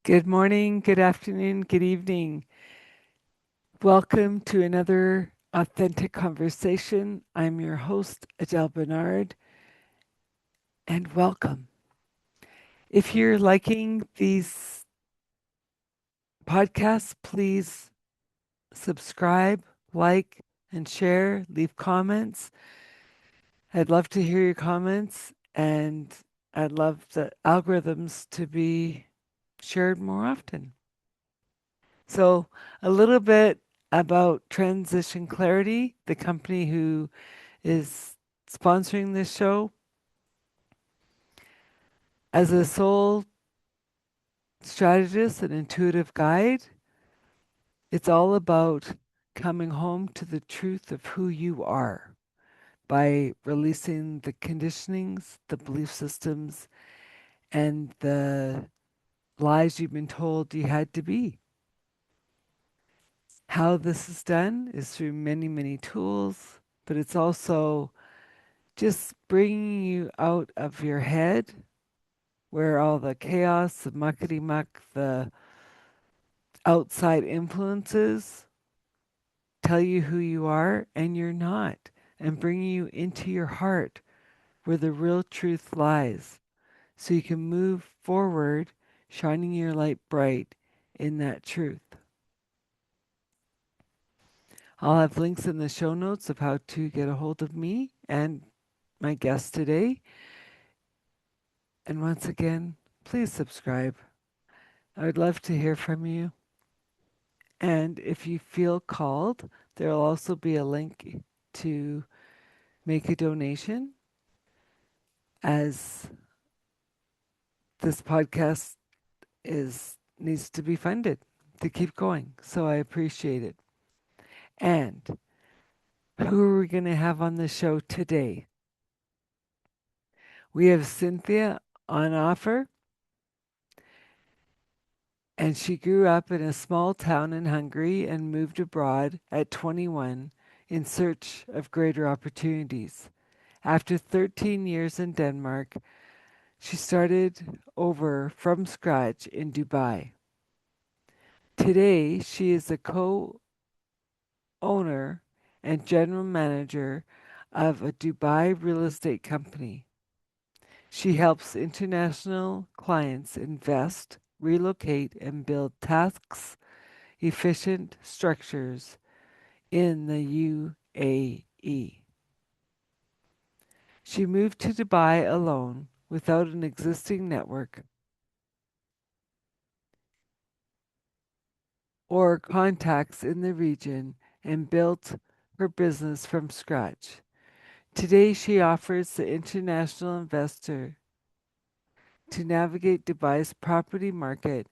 Good morning, good afternoon, good evening. Welcome to another authentic conversation. I'm your host, Adele Bernard, and welcome. If you're liking these podcasts, please subscribe, like, and share, leave comments. I'd love to hear your comments, and I'd love the algorithms to be shared more often. So, a little bit about Transition Clarity, the company who is sponsoring this show. As a soul strategist and intuitive guide, it's all about coming home to the truth of who you are by releasing the conditionings, the belief systems, and the lies you've been told you had to be. How this is done is through many, many tools, but it's also just bringing you out of your head where all the chaos, the muckety muck, the outside influences tell you who you are and you're not, and bringing you into your heart where the real truth lies so you can move forward, shining your light bright in that truth. I'll have links in the show notes of how to get a hold of me and my guest today. And once again, please subscribe. I would love to hear from you. And if you feel called, there will also be a link to make a donation as this podcast is needs to be funded to keep going. So I appreciate it. And who are we going to have on the show today? We have Cintia Arnhoffer, and she grew up in a small town in Hungary and moved abroad at 21 in search of greater opportunities. After 13 years in Denmark, she started over from scratch in Dubai. Today, she is a co owner and general manager of a Dubai real estate company. She helps international clients invest, relocate, and build tax efficient structures in the UAE. She moved to Dubai alone without an existing network or contacts in the region and built her business from scratch. Today, she offers the international investor to navigate Dubai's property market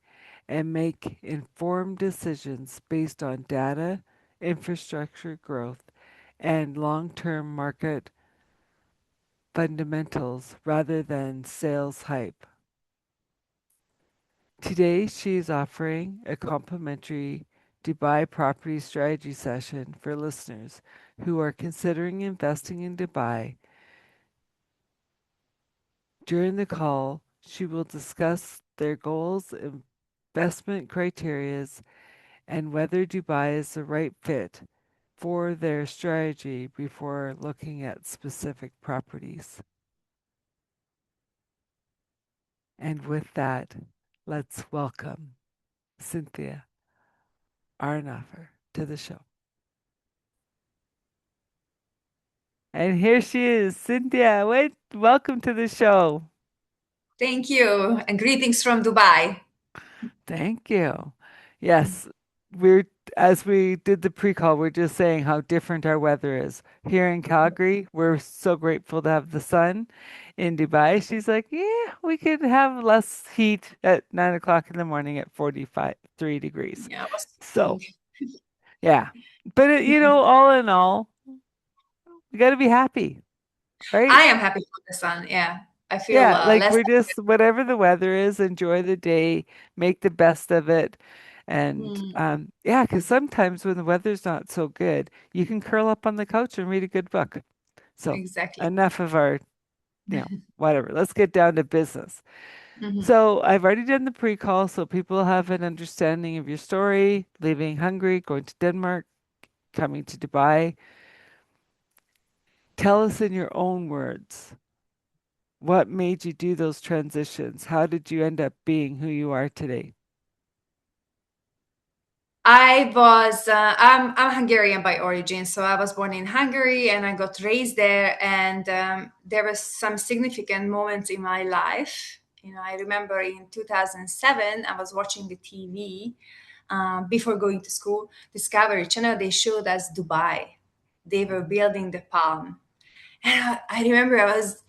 and make informed decisions based on data, infrastructure growth, and long term market fundamentals rather than sales hype. Today, she is offering a complimentary Dubai property strategy session for listeners who are considering investing in Dubai. During the call, she will discuss their goals, investment criteria, and whether Dubai is the right fit for their strategy before looking at specific properties. And with that, let's welcome Cintia Arnhoffer to the show. And here she is, Cintia. Welcome to the show. Thank you, and greetings from Dubai. Thank you. Yes, we're as we did the pre-call, we're just saying how different our weather is. Here in Calgary, we're so grateful to have the sun. In Dubai, she's like, yeah, we could have less heat at 9 o'clock in the morning at 45 3 degrees. Yeah, I was So, thinking. yeah. But all in all, we got to be happy, right? I am happy for the sun. Yeah, I feel Yeah, like less. we're just whatever the weather is, enjoy the day, make the best of it. And Mm, yeah, because sometimes when the weather's not so good, you can curl up on the couch and read a good book. So exactly. enough of our Whatever. Let's get down to business. Mhm. So I've already done the pre-call, so people have an understanding of your story, leaving Hungary, going to Denmark, coming to Dubai. Tell us in your own words, what made you do those transitions? How did you end up being who you are today? I'm Hungarian by origin, so I was born in Hungary and I got raised there. And there was some significant moments in my life. I remember in 2007, I was watching the TV before going to school, Discovery Channel. They showed us Dubai. They were building the Palm, and I remember I was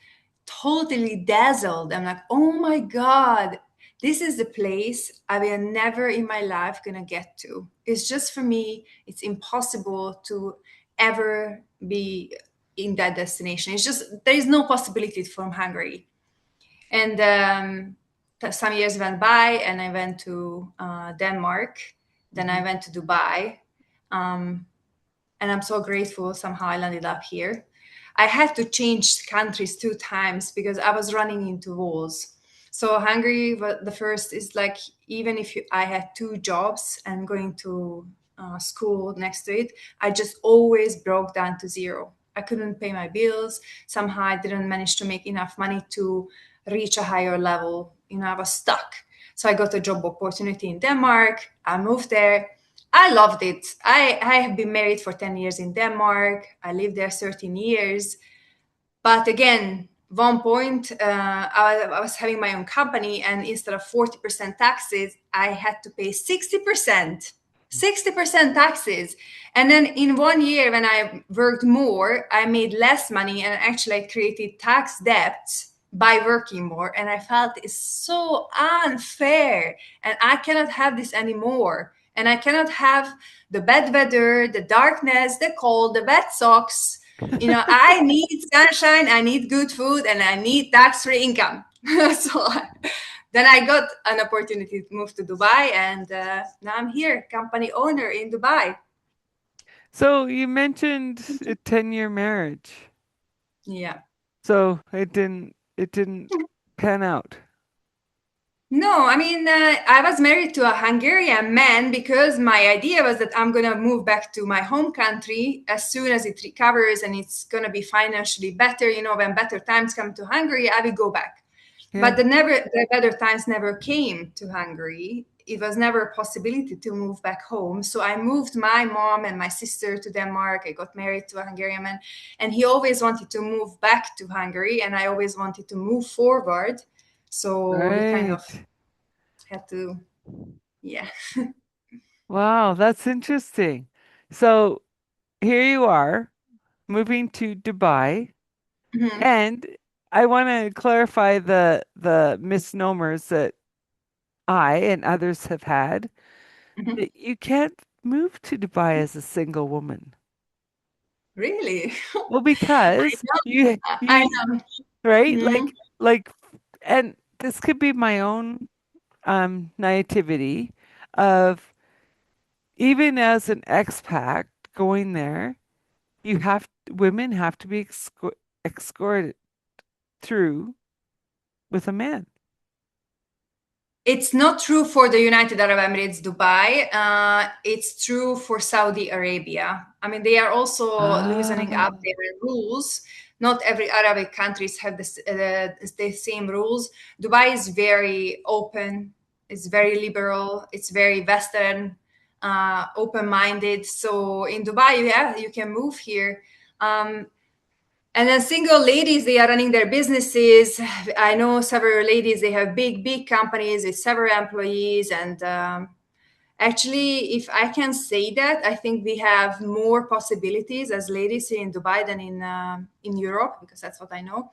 totally dazzled. I'm like, oh my God, this is the place I will never in my life gonna get to. It's just for me, it's impossible to ever be in that destination. It's just, there is no possibility from Hungary. And some years went by and I went to Denmark. Then I Hmm. went to Dubai. Um, and I'm so grateful somehow I landed up here. I had to change countries 2 times because I was running into walls. So Hungary, the first is like, even if I had 2 jobs and going to school next to it, I just always broke down to zero. I couldn't pay my bills. Somehow I didn't manage to make enough money to reach a higher level. I was stuck. So I got a job opportunity in Denmark. I moved there. I loved it. I have been married for 10 years in Denmark. I lived there 13 years. But again, one point, I was having my own company, and instead of 40% taxes, I had to pay 60%. 60% taxes. And then in one year, when I worked more, I made less money and actually I created tax debts by working more. And I felt it's so unfair. And I cannot have this anymore. And I cannot have the bad weather, the darkness, the cold, the wet socks. I need sunshine, I need good food, and I need tax-free income. So then I got an opportunity to move to Dubai, and now I'm here, company owner in Dubai. So you mentioned a 10-year marriage. Yeah. So it didn't pan out. No, I mean, I was married to a Hungarian man because my idea was that I'm going to move back to my home country as soon as it recovers and it's going to be financially better. When better times come to Hungary, I will go back. Yeah. But the better times never came to Hungary. It was never a possibility to move back home. So I moved my mom and my sister to Denmark. I got married to a Hungarian man, and he always wanted to move back to Hungary, and I always wanted to move forward. So we kind of Right. had to, yeah. Wow, that's interesting. So here you are moving to Dubai, Mhm, and I want to clarify the misnomers that I and others have had mhm. that you can't move to Dubai as a single woman. Really? Well, I because know. you I you know. right Mhm, like and this could be my own naivety of even as an expat going there, women have to be escorted through with a man. It's not true for the United Arab Emirates, Dubai. It's true for Saudi Arabia. I mean, they are also loosening up Ah, their rules. Not every Arabic countries have the same rules. Dubai is very open. It's very liberal. It's very Western, open-minded. So in Dubai, yeah, you can move here. Um, and then single ladies, they are running their businesses. I know several ladies, they have big, big companies with several employees. And actually, if I can say that, I think we have more possibilities as ladies here in Dubai than in Europe, because that's what I know.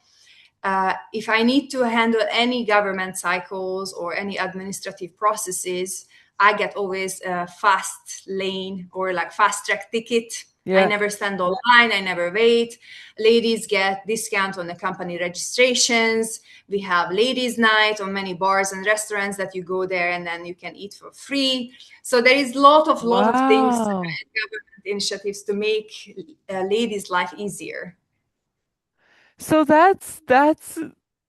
If I need to handle any government cycles or any administrative processes, I get always a fast lane or like fast track ticket. I yeah. never stand online, I never wait. Ladies get discount on the company registrations. We have ladies' night on many bars and restaurants that you go there and then you can eat for free. So there is lot of things, Wow. government initiatives to make ladies' life easier. So that's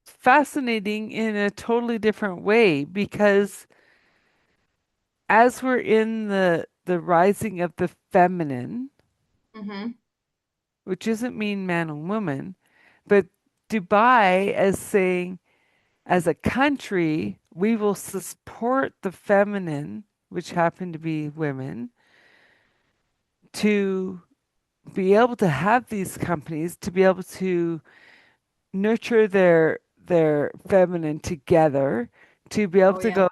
fascinating in a totally different way because as we're in the rising of the feminine, Hmm. which doesn't mean man and woman, but Dubai as saying as a country, we will support the feminine, which happen to be women, to be able to have these companies, to be able to nurture their feminine together, to be able Oh to yeah. go,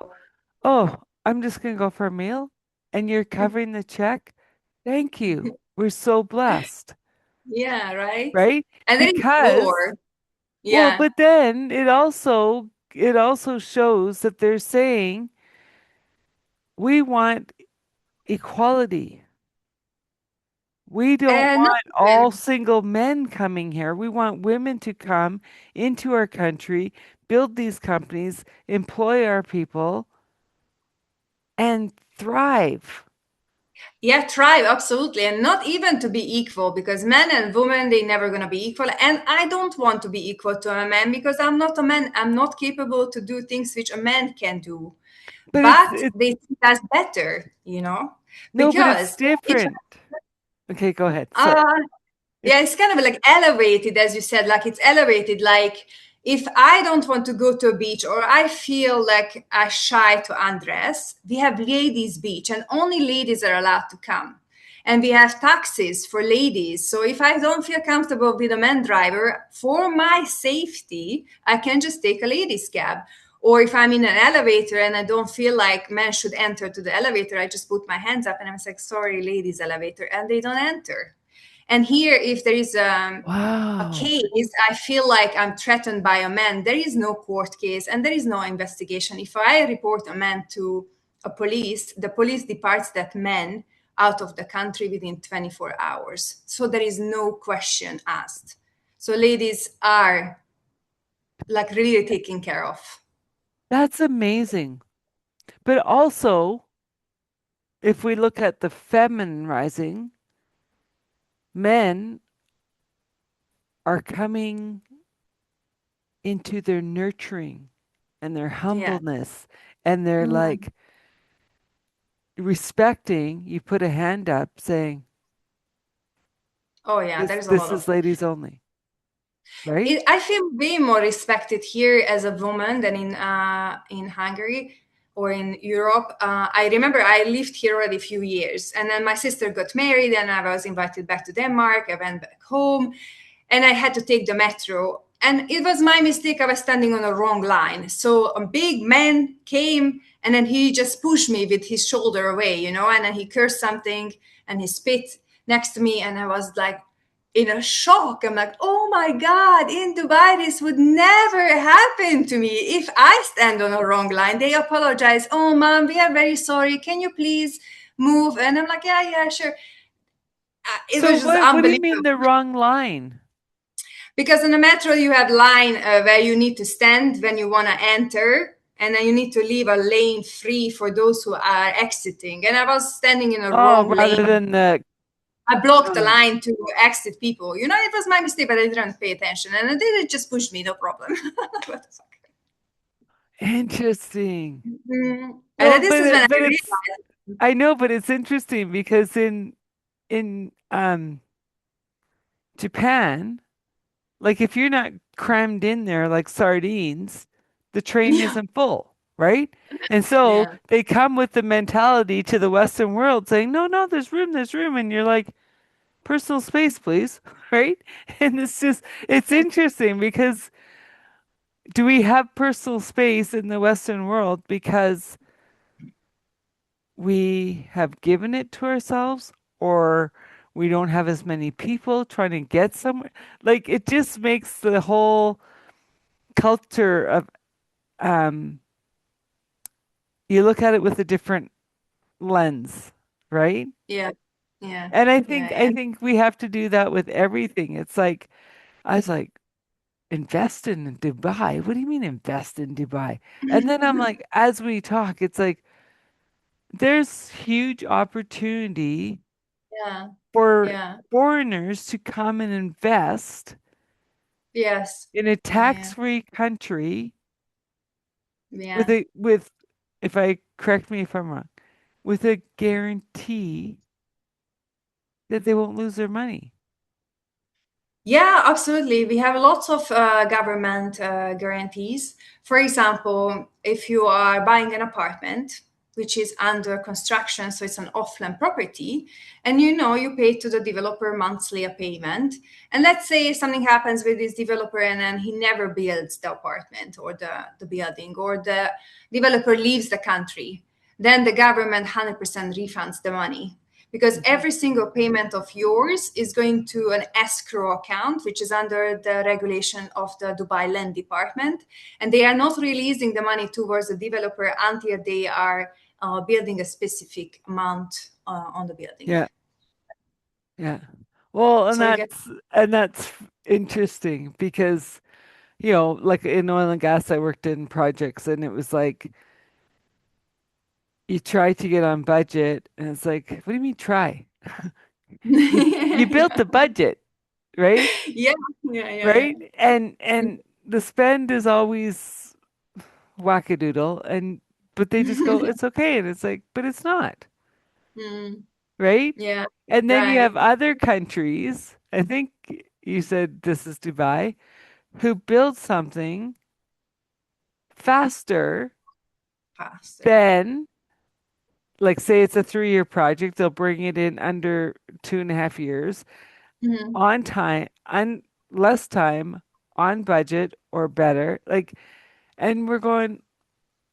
oh, I'm just gonna go for a meal, and you're covering the check. Thank you. We're so blessed, Yeah, right. right? And there is Because war. well, Yeah. but then it also shows that they're saying we want equality. We don't Not want all even. single men coming here. We want women to come into our country, build these companies, employ our people, and thrive. Yeah, thrive, absolutely. And not even to be equal, because men and women, they never gonna be equal. And I don't want to be equal to a man because I'm not a man. I'm not capable to do things which a man can do. But But it's they see us better, you know? no, but it's Because if different. Okay, go ahead. Sorry. uh, yeah, It's it's kind of like elevated, as you said, like it's elevated. Like if I don't want to go to a beach or I feel like I shy to undress, we have ladies' beach and only ladies are allowed to come. And we have taxis for ladies. So if I don't feel comfortable with a man driver, for my safety, I can just take a ladies' cab. Or if I'm in an elevator and I don't feel like men should enter to the elevator, I just put my hands up and I'm like, sorry, ladies' elevator, and they don't enter. And here, if there is a wow. case, I feel like I'm threatened by a man. There is no court case and there is no investigation. If I report a man to a police, the police departs that man out of the country within 24 hours. So there is no question asked. So ladies are like really taken care of. That's amazing. But also, if we look at the feminine rising, men are coming into their nurturing and their Yeah. humbleness and their Mhm. like respecting. You put a hand up saying, Oh yeah, this there's a this lot of. is ladies only, right? I feel way more respected here as a woman than in Hungary or in Europe. I remember I lived here already a few years, and then my sister got married, and I was invited back to Denmark. I went back home, and I had to take the metro. And it was my mistake. I was standing on the wrong line. So a big man came and then he just pushed me with his shoulder away, and then he cursed something and he spit next to me. And I was like in a shock. I'm like, oh my God, in Dubai, this would never happen to me. If I stand on a wrong line, they apologize. Oh, mom, we are very sorry. Can you please move? And I'm like, yeah, yeah, sure. It So was just what do you unbelievable. mean the wrong line? Because in the metro you have line where you need to stand when you want to enter, and then you need to leave a lane free for those who are exiting, and I was standing in a Oh, wrong rather lane. than the I blocked the oh, line to exit people. It was my mistake, but I didn't pay attention, and they just pushed me, no problem. What the fuck. interesting. And Well, then this is when I but it's realized. I know, but it's interesting because in Japan, like if you're not crammed in there like sardines, the train Yeah, isn't full, right? And so yeah, they come with the mentality to the Western world saying, no, no, there's room. And you're like, personal space, please, right? And it's interesting because do we have personal space in the Western world because we have given it to ourselves or we don't have as many people trying to get somewhere? Like it just makes the whole culture of um you look at it with a different lens, right? yeah, yeah, And I yeah, think yeah. I think we have to do that with everything. It's like I was like, invest in Dubai. What do you mean invest in Dubai? And then I'm like, as we talk, it's like there's huge opportunity Yeah, for yeah, foreigners to come and invest Yes. in a Yeah. tax-free country with Yeah. a with if I correct me if I'm wrong, with a guarantee that they won't lose their money. Yeah, absolutely. We have lots of government guarantees. For example, if you are buying an apartment which is under construction, so it's an off-land property, and you know you pay to the developer monthly a payment, and let's say something happens with this developer and then he never builds the apartment or the building, or the developer leaves the country, then the government 100% refunds the money, because Mhm. every single payment of yours is going to an escrow account, which is under the regulation of the Dubai Land Department. And they are not releasing the money towards the developer until they are building a specific amount on the building. Yeah, yeah. Well, So you get, and that's interesting because, like in oil and gas, I worked in projects and it was like you try to get on budget and it's like, what do you mean try? You built yeah, the budget, right? yeah, yeah, yeah, yeah. Right? And the spend is always wackadoodle and but they just go, it's okay. And it's like, but it's not, Mm, right? yeah, And then you right. have other countries, I think you said this is Dubai, who build something faster Faster. than, like, say it's a 3-year project, they'll bring it in under 2.5 years Mhm. on time, on less time, on budget or better. Like, and we're going,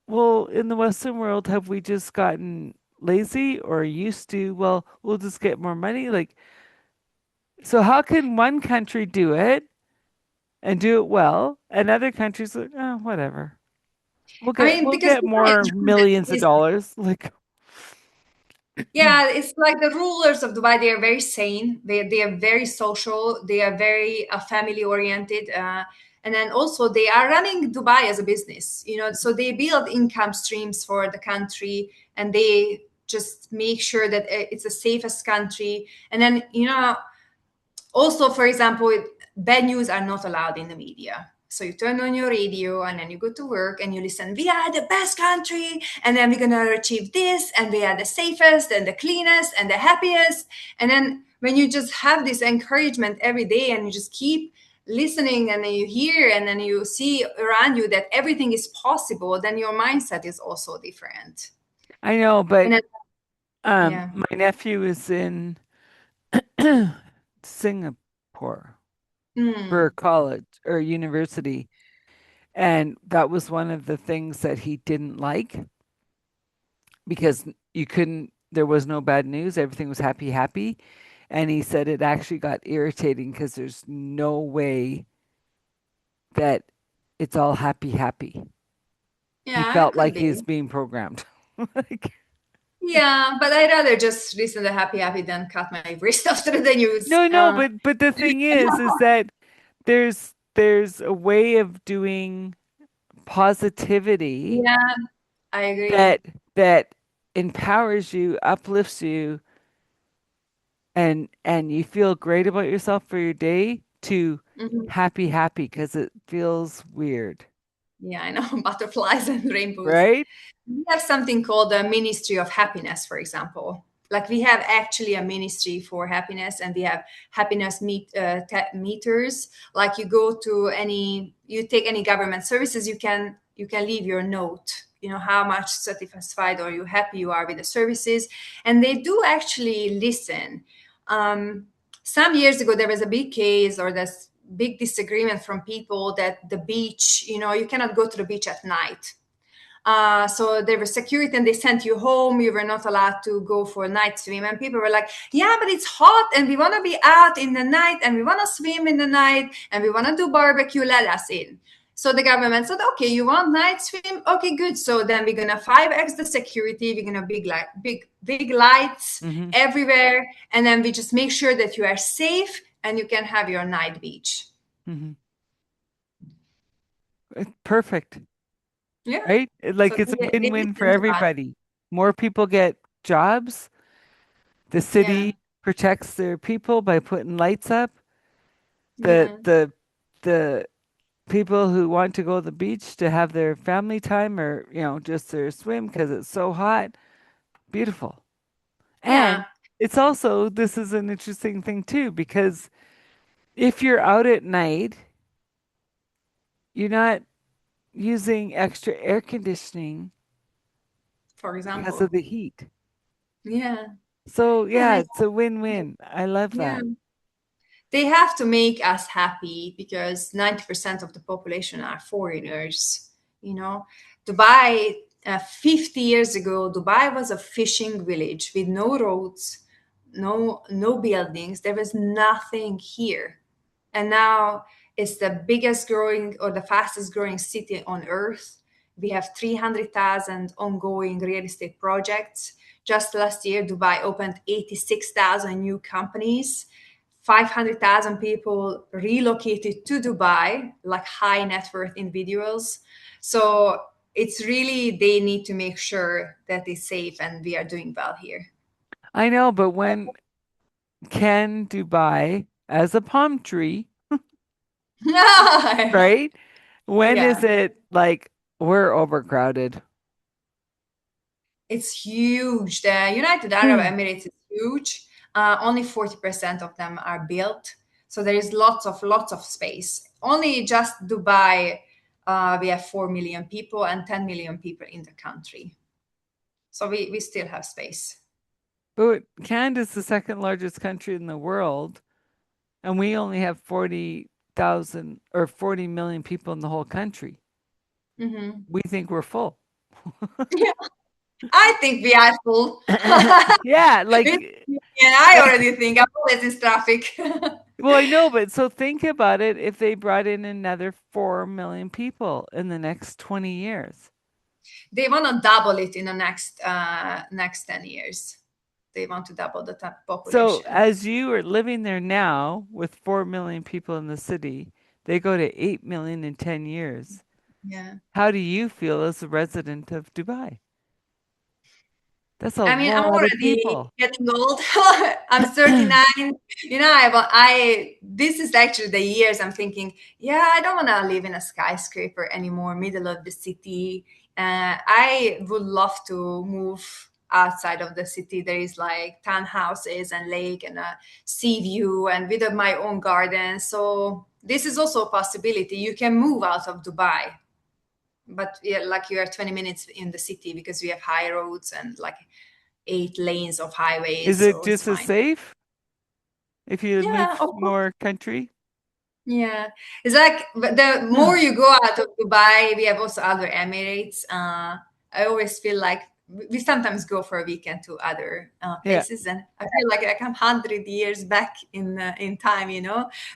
well, in the Western world, have we just gotten lazy or used to, well, we'll just get more money? Like, so how can one country do it and do it well, and other countries like, oh, whatever. We'll I get mean, we'll because get Dubai more is ruled as a millions of business. dollars. Like, Yeah, it's like the rulers of Dubai. They are very sane. They are very social. They are very family oriented, and then also they are running Dubai as a business. You know, so they build income streams for the country, and they just make sure that it's the safest country. And then also, for example, bad news are not allowed in the media. So you turn on your radio and then you go to work and you listen, we are the best country, and then we're gonna achieve this, and we are the safest and the cleanest and the happiest. And then when you just have this encouragement every day and you just keep listening and then you hear and then you see around you that everything is possible, then your mindset is also different. I know, And but then, yeah. my nephew is in Singapore for Mm, college or university, and that was one of the things that he didn't like because you couldn't. There was no bad news. Everything was happy, happy. And he said it actually got irritating because there's no way that it's all happy, happy. He yeah, it felt could like be. he's being programmed. Like, Yeah, but I'd rather just listen to Happy Happy than cut my wrist after the news. no, no, but the thing is that there's a way of doing positivity Yeah, I agree. that that empowers you, uplifts you, and you feel great about yourself for your day to Mhm. happy, happy because it feels weird, Yeah, I know. Butterflies and rainbows. right? We have something called the Ministry of Happiness, for example. Like we have actually a ministry for happiness, and we have happiness meters. Like you go to you take any government services, you can leave your note. You know how much satisfied or you happy you are with the services, and they do actually listen. Um, some years ago, there was a big case or this big disagreement from people that the beach, you cannot go to the beach at night. So there was security and they sent you home. You were not allowed to go for a night swim. And people were like, yeah, but it's hot and we want to be out in the night and we want to swim in the night and we want to do barbecue. Let us in. So the government said, okay, you want night swim? Okay, good. So then we're gonna 5x the security. We're gonna big lights Hmm. everywhere, and then we just make sure that you are safe and you can have your night beach. Hmm. Perfect, Yeah. right? So Like it's a they win-win for listen to us. everybody. More people get jobs. The Yeah. city protects their people by putting lights up. The Yeah. the the people who want to go to the beach to have their family time or, just their swim because it's so hot. Beautiful. Yeah, And it's also, this is an interesting thing too, because if you're out at night, you're not using extra air conditioning for because example. of the heat. Yeah. So, Yeah, yeah, it's a win-win. I love yeah. that. They have to make us happy because 90% of the population are foreigners, you know. Dubai, 50 years ago, Dubai was a fishing village with no roads, no buildings. There was nothing here. And now it's the biggest growing or the fastest growing city on earth. We have 300,000 ongoing real estate projects. Just last year, Dubai opened 86,000 new companies. 500,000 people relocated to Dubai, like high net worth individuals. So it's really, they need to make sure that it's safe and we are doing well here. I know, but when can Dubai, as a palm tree, right? When is Yeah. it like we're overcrowded? It's huge. The United Arab Hmm. Emirates is huge. Only 40% of them are built. So there is lots of space. Only just Dubai, we have 4 million people and 10 million people in the country. So we still have space. But Canada's the second largest country in the world, and we only have 40,000 or 40 million people in the whole country. Hmm. We think we're full. Yeah, I think we are full. Yeah, And I already think I'm always in traffic. well, I know, but so think about it if they brought in another 4 million people in the next 20 years. They want to double it in the next 10 years. They want to double the So, population. as you are living there now with 4 million people in the city, they go to 8 million in 10 years. Yeah. How do you feel as a resident of Dubai? That's a I mean, I'm lot of already people. getting old. I'm 39. This is actually the years I'm thinking, yeah, I don't want to live in a skyscraper anymore, middle of the city. I would love to move outside of the city. There is like townhouses and lake and a sea view and with my own garden. So this is also a possibility. You can move out of Dubai, but yeah, like you are 20 minutes in the city because we have high roads and like 8 lanes of Is highways, it so it's just as fine. safe if you Yeah, move of course. more country? Yeah, it's like but the more you go out of Dubai, we have also other Emirates. I always feel like we sometimes go for a weekend to other Yeah. places, and I feel like I'm 100 years back in time.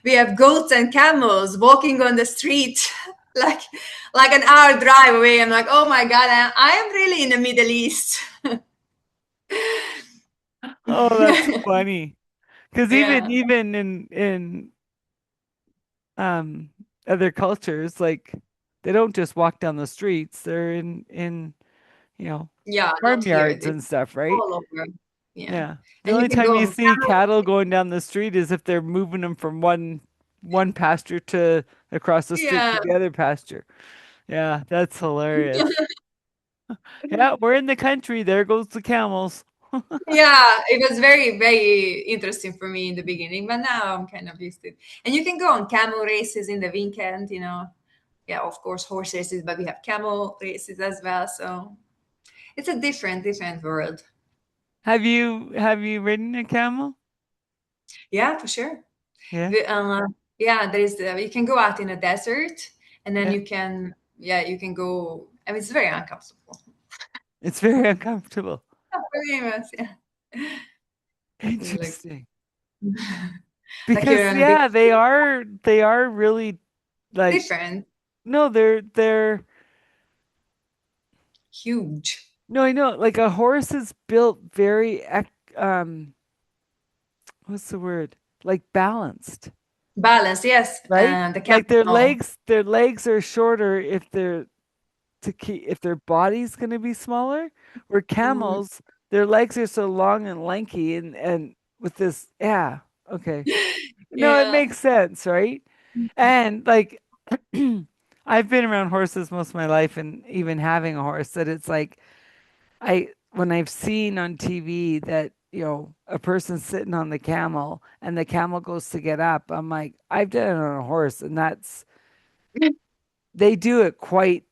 We have goats and camels walking on the street, like like an hour drive away. I'm like, oh my god, I am really in the Middle East. Oh, that's funny. Because even Yeah, even in um other cultures, like they don't just walk down the streets. They're in you know yeah, not here. farmyards It's and stuff, right? all over. Yeah, Yeah. The and you only can go time you on see camel. cattle going down the street is if they're moving them from one pasture to across the street Yeah, to the other pasture. Yeah, that's hilarious. Yeah, we're in the country. There goes the camels. yeah. It was very interesting for me in the beginning, but now I'm kind of used to it. And you can go on camel races in the weekend. Yeah, of course horse races, but we have camel races as well. So it's a different world. Have you ridden a camel? Yeah, for sure. Yeah. Yeah, there is. You can go out in a desert, and then Yeah. you can go. I mean, it's very uncomfortable. It's very uncomfortable. Very much, yeah. You're like Interesting. like you're Because on a big yeah, they are really like different, no, they're huge no, I know like a horse is built very what's the word? Like balanced, balance. Yes, right? and the Like their camel. legs their legs are shorter if they're to keep if their body's going to be smaller, where Mm. camels their legs are so long and lanky and with this yeah, okay. No, it Yeah, makes sense, right? And like I've been around horses most of my life and even having a horse that it's like I when I've seen on TV that, a person's sitting on the camel and the camel goes to get up, I'm like, I've done it on a horse and they do it quite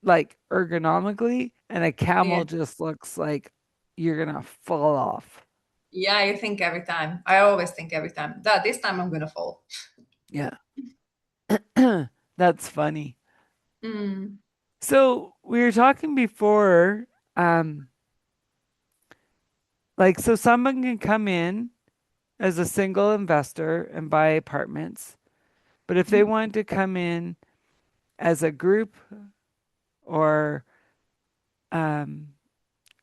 like ergonomically and a Yeah. camel just looks like you're gonna fall off. Yeah, you think every time. I always think every time that this time I'm gonna fall. Yeah. That's funny. Mm. So we were talking before, um, like so someone can come in as a single investor and buy apartments, but if they Mhm. wanted to come in as a group or um,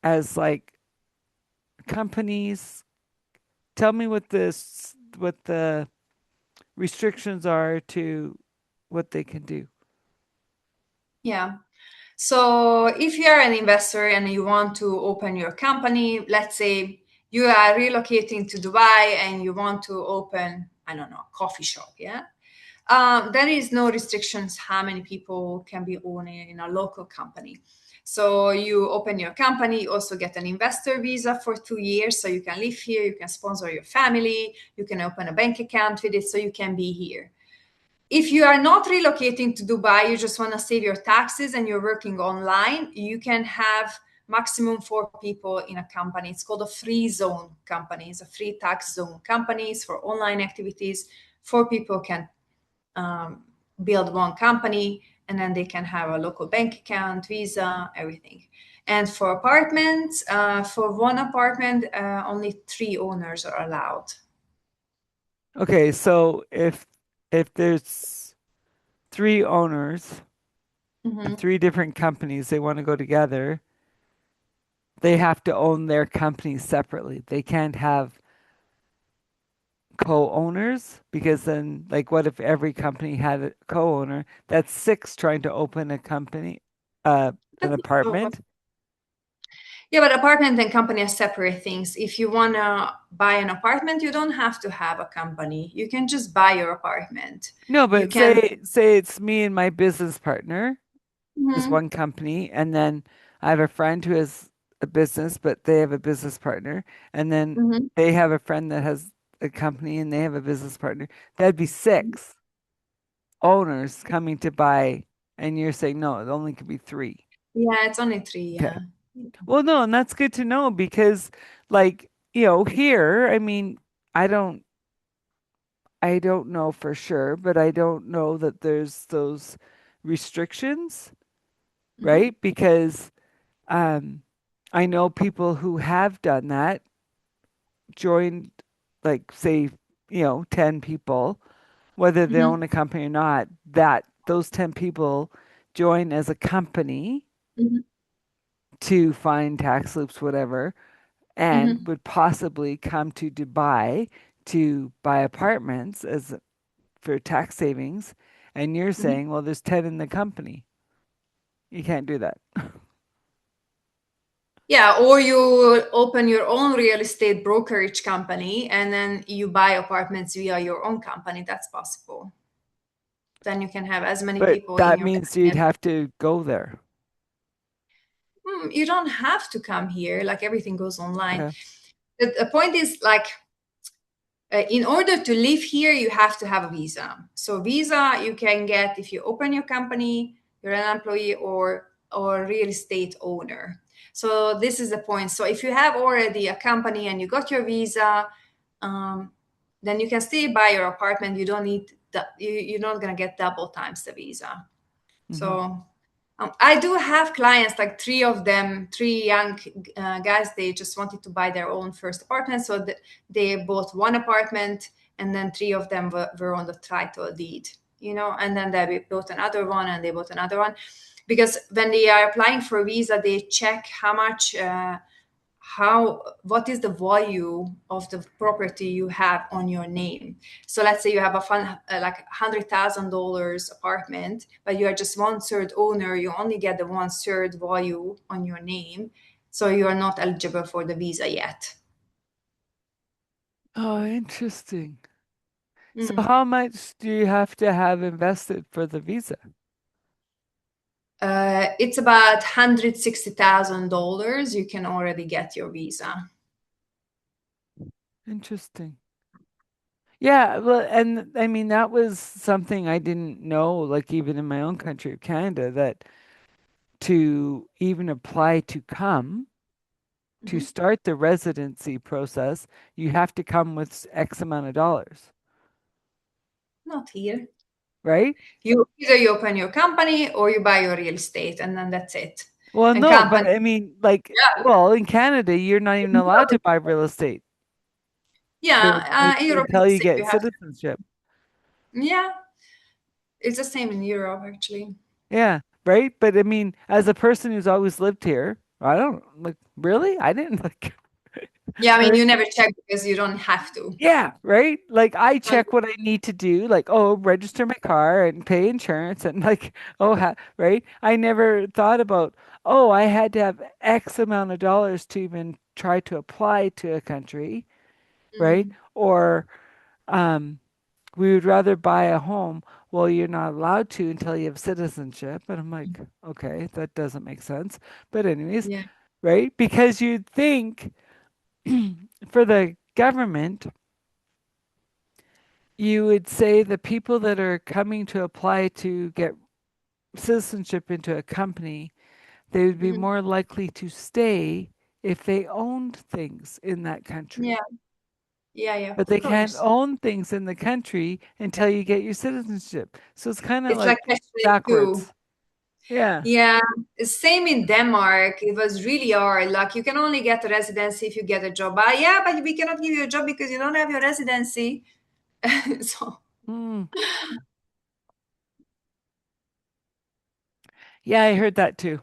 as like companies, tell me what the restrictions are to what they can do. Yeah. So if you are an investor and you want to open your company, let's say you are relocating to Dubai and you want to open, I don't know, a coffee shop, yeah? There is no restrictions how many people can be owning in a local company. So you open your company, you also get an investor visa for 2 years, so you can live here, you can sponsor your family, you can open a bank account with it, so you can be here. If you are not relocating to Dubai, you just want to save your taxes and you're working online, you can have maximum 4 people in a company. It's called a free zone company. It's a free tax zone companies for online activities. 4 people can um, build one company and then they can have a local bank account, visa, everything. And for apartments, for one apartment, only 3 owners are allowed. Okay, so if there's three owners and Mhm. three different companies they want to go together, they have to own their companies separately. They can't have co-owners because then like what if every company had a co-owner? That's six trying to open a company, an That's so apartment. Yeah, but apartment and company are separate things. If you want to buy an apartment, you don't have to have a company. You can just buy your apartment. No, You but can. say it's me and my business partner is Mhm, one company, and then I have a friend who has a business, but they have a business partner, and then mhm, they have a friend that has a company and they have a business partner. That'd be mhm. six owners coming to buy, and you're saying no, it only could be three. Yeah, it's only three. Okay. Yeah. Well, no, and that's good to know because, like, here, I mean, I don't, I don't know for sure, but I don't know that there's those restrictions, Mhm, right? Because Um, I know people who have done that, joined, like, say, 10 people, whether they mhm, own a company or not, that those 10 people join as a company mhm, to find tax loops, whatever, and mhm, would possibly come to Dubai to buy apartments as for tax savings. And you're mhm. saying, well, there's 10 in the company. You can't do that. Yeah, or you open your own real estate brokerage company and then you buy apartments via your own company. That's possible. Then you can have as many But people in that your means company you'd have to go there. You don't have to come here. Like everything goes online. Okay. The point is like in order to live here, you have to have a visa. So visa you can get if you open your company, you're an employee or real estate owner. So this is the point. So if you have already a company and you got your visa, um, then you can still buy your apartment. You don't need you're not gonna get double times the visa. Hmm. So I do have clients, like three of them, three young guys. They just wanted to buy their own first apartment, so they bought one apartment, and then three of them were on the title deed, and then they bought another one, and they bought another one, because when they are applying for a visa, they check how much. What is the value of the property you have on your name. So let's say you have a fun like $100,000 apartment, but you are just one third owner, you only get the one third value on your name, so you are not eligible for the visa yet. Oh, interesting. So Mm. how much do you have to have invested for the visa? It's about $160,000. You can already get your visa. Interesting. Yeah, well, and I mean that was something I didn't know, like even in my own country of Canada, that to even apply to come, to Mhm. start the residency process, you have to come with X amount of dollars, Not here. right? You open your company or you buy your real estate, and then that's it. Well, And no, but company, I mean, like, yeah, well, in Canada, you're not even allowed to buy real estate yeah. Europe is until the you same. get You have to, citizenship. yeah, it's the same in Europe actually. Yeah, right. But I mean, as a person who's always lived here, I don't like really. I didn't like, Yeah, I mean, right? you never check because you don't have to. Yeah, right. Like I And check what I need to do, like oh, register my car and pay insurance, and like oh, right. I never thought about oh, I had to have X amount of dollars to even try to apply to a country, right? mm, Or um, we would rather buy a home. Well, you're not allowed to until you have citizenship. And I'm like, okay, that doesn't make sense. But anyways, yeah, right? Because you'd think for the government, you would say the people that are coming to apply to get citizenship into a company, they would be mhm, more likely to stay if they owned things in that country. yeah, yeah, But of they can't course. own things in the country until you get your citizenship. So it's kind of It's like like question two. backwards. Yeah. Yeah, same in Denmark. It was really hard. Like you can only get a residency if you get a job. Yeah, but we cannot give you a job because you don't have your residency. So Mm. Yeah, I heard that too.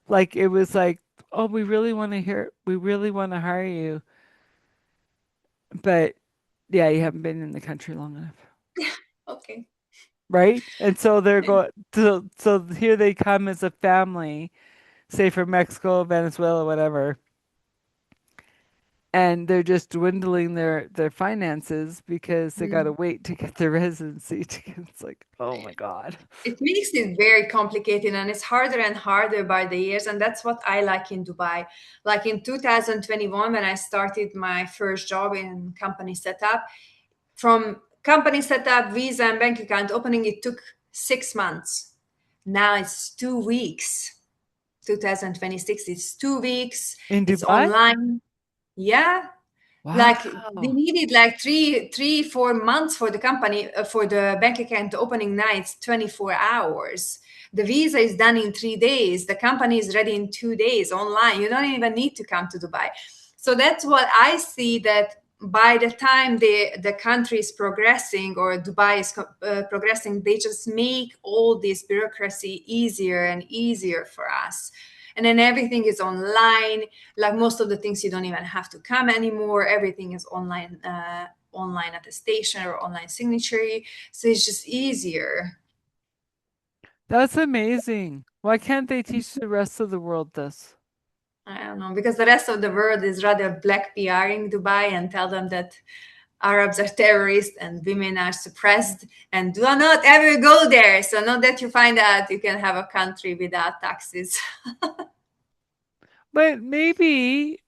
Like it was like, oh, we really want to hire you, but yeah, you haven't been in the country long enough. okay. Right? And so they're going so here they come as a family, say from Mexico, Venezuela, whatever, and they're just dwindling their finances because they got to Mm. wait to get their residency ticket. It's like, oh my God. It makes it very complicated and it's harder and harder by the years. And that's what I like in Dubai. Like in 2021, when I started my first job in company setup, from company setup, visa, and bank account opening, it took 6 months. Now it's 2 weeks. 2026, it's 2 weeks. In It's Dubai? online. Yeah, like they Wow. needed like 4 months for the company for the bank account opening nights 24 hours. The visa is done in 3 days. The company is ready in 2 days online. You don't even need to come to Dubai. So that's what I see, that by the time the country is progressing or Dubai is progressing, they just make all this bureaucracy easier and easier for us, and then everything is online. Like most of the things you don't even have to come anymore. Everything is online, online attestation or online signature, so it's just easier. That's amazing. Why can't they teach the rest of the world this? I don't know, because the rest of the world is rather black PR in Dubai and tell them that Arabs are terrorists and women are suppressed and do not ever go there. So not that you find out you can have a country without taxes. But maybe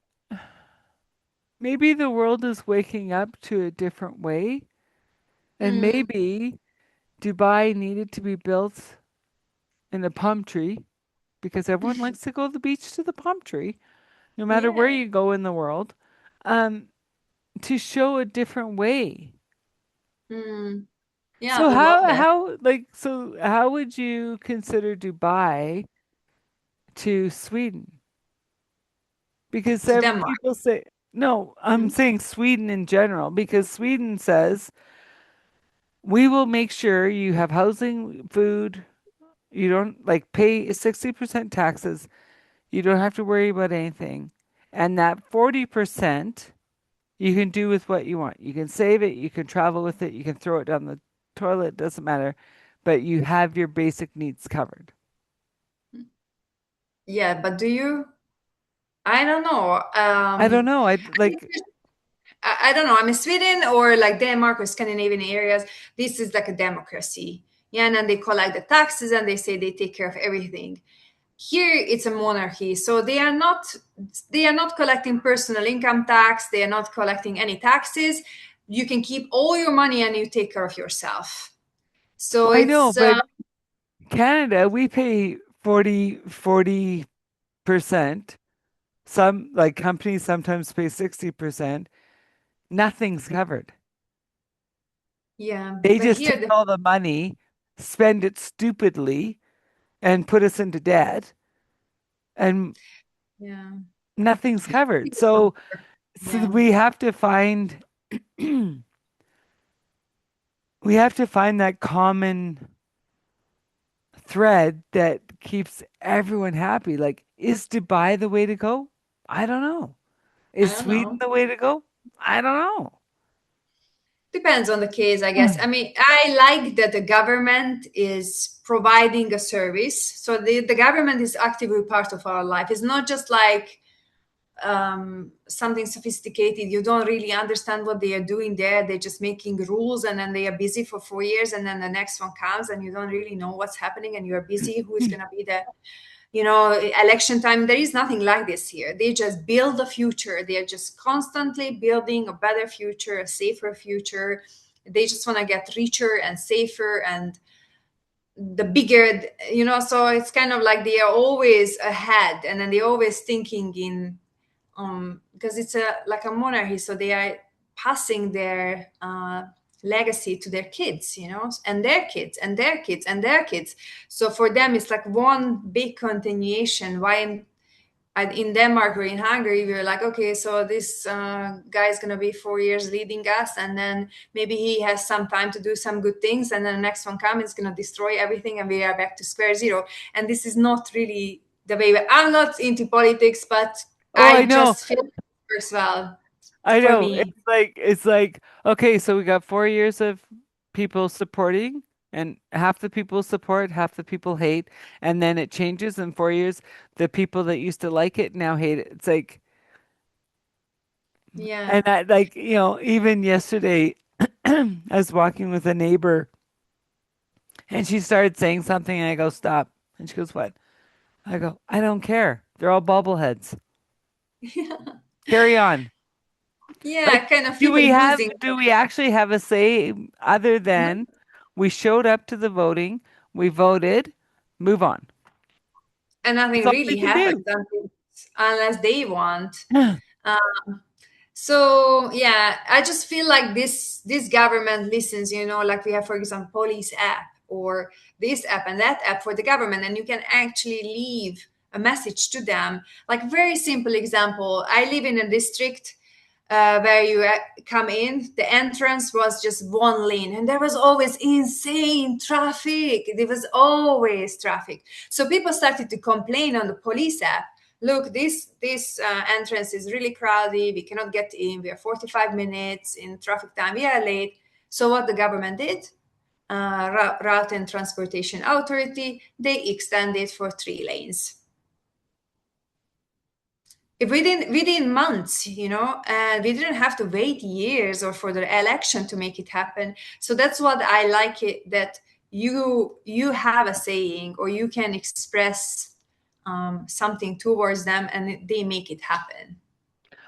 the world is waking up to a different way, and Hmm. maybe Dubai needed to be built in a palm tree because everyone likes to go to the beach to the palm tree, no matter where Yeah. you go in the world, um, to show a different way. Hmm. Yeah, I So would love that. how would you consider Dubai to Sweden? Because To Denmark. people say no, I'm Hmm? saying Sweden in general because Sweden says we will make sure you have housing, food, you don't like pay 60% taxes, you don't have to worry about anything. And that 40% you can do with what you want. You can save it, you can travel with it, you can throw it down the toilet, doesn't matter, but you have your basic needs covered. Yeah, but do you? I don't know. I don't know. I I think like there's I don't know. I mean, Sweden or like Denmark or Scandinavian areas, this is like a democracy. Yeah, and then they collect the taxes and they say they take care of everything. Here it's a monarchy, so they are not collecting personal income tax. They are not collecting any taxes. You can keep all your money and you take care of yourself. So Well, I know, it's but Canada, we pay 40%. Some like companies sometimes pay 60%. Nothing's covered. yeah, They but just here take the all the money, spend it stupidly, and put us into debt, and yeah, nothing's covered. So yeah. we have to find that common thread that keeps everyone happy. Like, is Dubai the way to go? I don't know. I Is don't Sweden know. the way to go? I don't know. Depends on the case, I guess. I mean, I like that the government is providing a service. So the government is actively part of our life. It's not just like something sophisticated. You don't really understand what they are doing there. They're just making rules and then they are busy for 4 years and then the next one comes and you don't really know what's happening and you're busy. Who is going to be the election time? There is nothing like this here. They just build a future. They are just constantly building a better future, a safer future. They just want to get richer and safer and the bigger, so it's kind of like they are always ahead and then they're always thinking in because it's a like a monarchy, so they are passing their legacy to their kids, and their kids and their kids and their kids. So for them it's like one big continuation. Why in Denmark or in Hungary, we were like, okay, so this guy is going to be 4 years leading us, and then maybe he has some time to do some good things, and then the next one comes, it's going to destroy everything, and we are back to square zero. And this is not really the way. I'm not into politics, but Oh, I I know. just feel it works well I for know. me. It's like okay, so we got 4 years of people supporting, and half the people support, half the people hate, and then it changes in 4 years. The people that used to like it now hate it. It's like, Yeah. and I like even yesterday, I was walking with a neighbor, and she started saying something, and I go, "Stop!" And she goes, "What?" I go, "I don't care. They're all bobbleheads. Carry on." Yeah, I Like, kind of feel like losing. do we actually have a say other No, than we showed up to the voting, we voted, move on. and That's nothing all we really can happens do. unless they want. So yeah, I just feel like this government listens, like we have, for example, police app or this app and that app for the government, and you can actually leave a message to them. Like very simple example, I live in a district where you come in, the entrance was just one lane and there was always insane traffic. There was always traffic. So people started to complain on the police app. Look, this entrance is really crowded. We cannot get in. We are 45 minutes in traffic time. We are late. So what the government did, Route and Transportation Authority, they extended for 3 lanes within months, and we didn't have to wait years or for the election to make it happen. So that's what I like it, that you have a saying or you can express something towards them and they make it happen.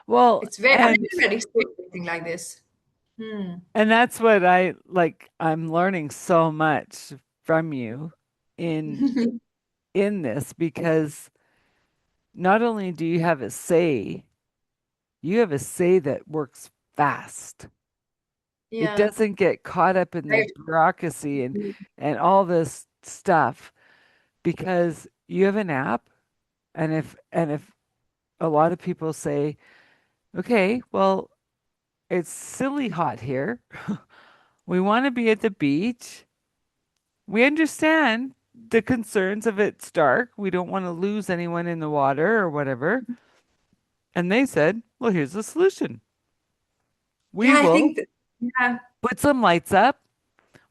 Well, It's very, I've never experienced anything like this. Hmm. and that's what I like. I'm learning so much from you in this because not only do you have a say that works fast. It Yeah. doesn't get caught up in the Very bureaucracy true. and all this stuff because you have an app, and if a lot of people say, okay, well, it's silly hot here. We want to be at the beach. We understand the concerns of it's dark. We don't want to lose anyone in the water or whatever. And they said, well, here's the solution. We Yeah, I will think that, yeah, put some lights up,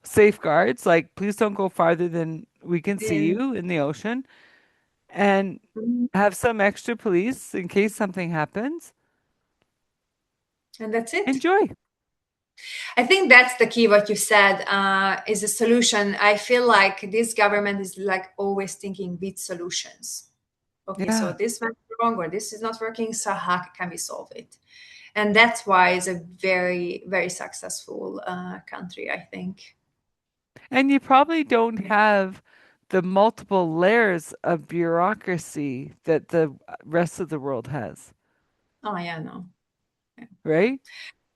safeguards, like please don't go farther than we can see yeah. you in the ocean, and Mhm. have some extra police in case something happens. And that's it. Enjoy. I think that's the key. What you said is a solution. I feel like this government is like always thinking with solutions. Okay, so Yeah. this went wrong or this is not working, so how can we solve it? And that's why it's a very, very successful country, I think. And you probably don't have the multiple layers of bureaucracy that the rest of the world has, Oh yeah, no, right?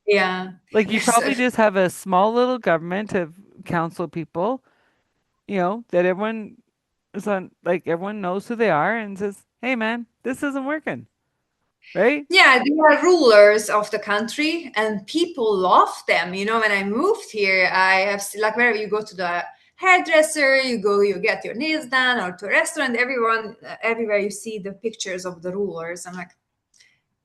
yeah, Like you yes, probably just have a small little government of council people, that everyone is on, like everyone knows who they are and says, "Hey man, this isn't working." Right? yeah. They are rulers of the country, and people love them. You know, when I moved here, I have like wherever you go to the hairdresser, you go, you get your nails done, or to a restaurant. Everyone, everywhere you see the pictures of the rulers. I'm like,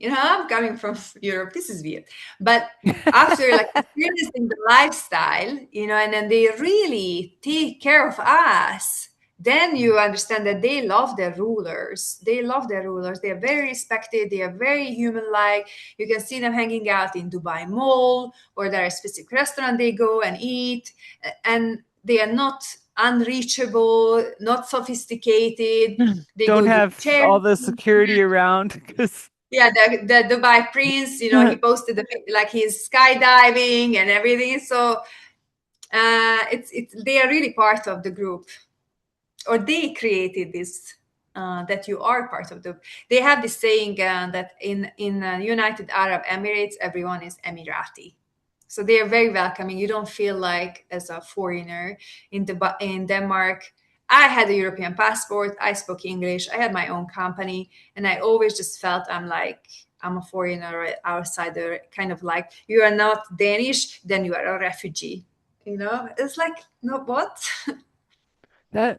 I'm coming from Europe. This is weird. But after like experiencing the lifestyle, and then they really take care of us, then you understand that they love their rulers. They love their rulers. They are very respected. They are very human-like. You can see them hanging out in Dubai Mall, or there are specific restaurant they go and eat, and they are not unreachable, not sophisticated. They Don't go do have charity. all the security around because Yeah, the Dubai Prince, he posted like he's skydiving and everything. So it's they are really part of the group, or they created this, that you are part of the. They have this saying that in United Arab Emirates, everyone is Emirati. So they are very welcoming. You don't feel like as a foreigner in Denmark. I had a European passport. I spoke English. I had my own company, and I always just felt I'm a foreigner or outsider. Kind of like you are not Danish, then you are a refugee. It's like no what.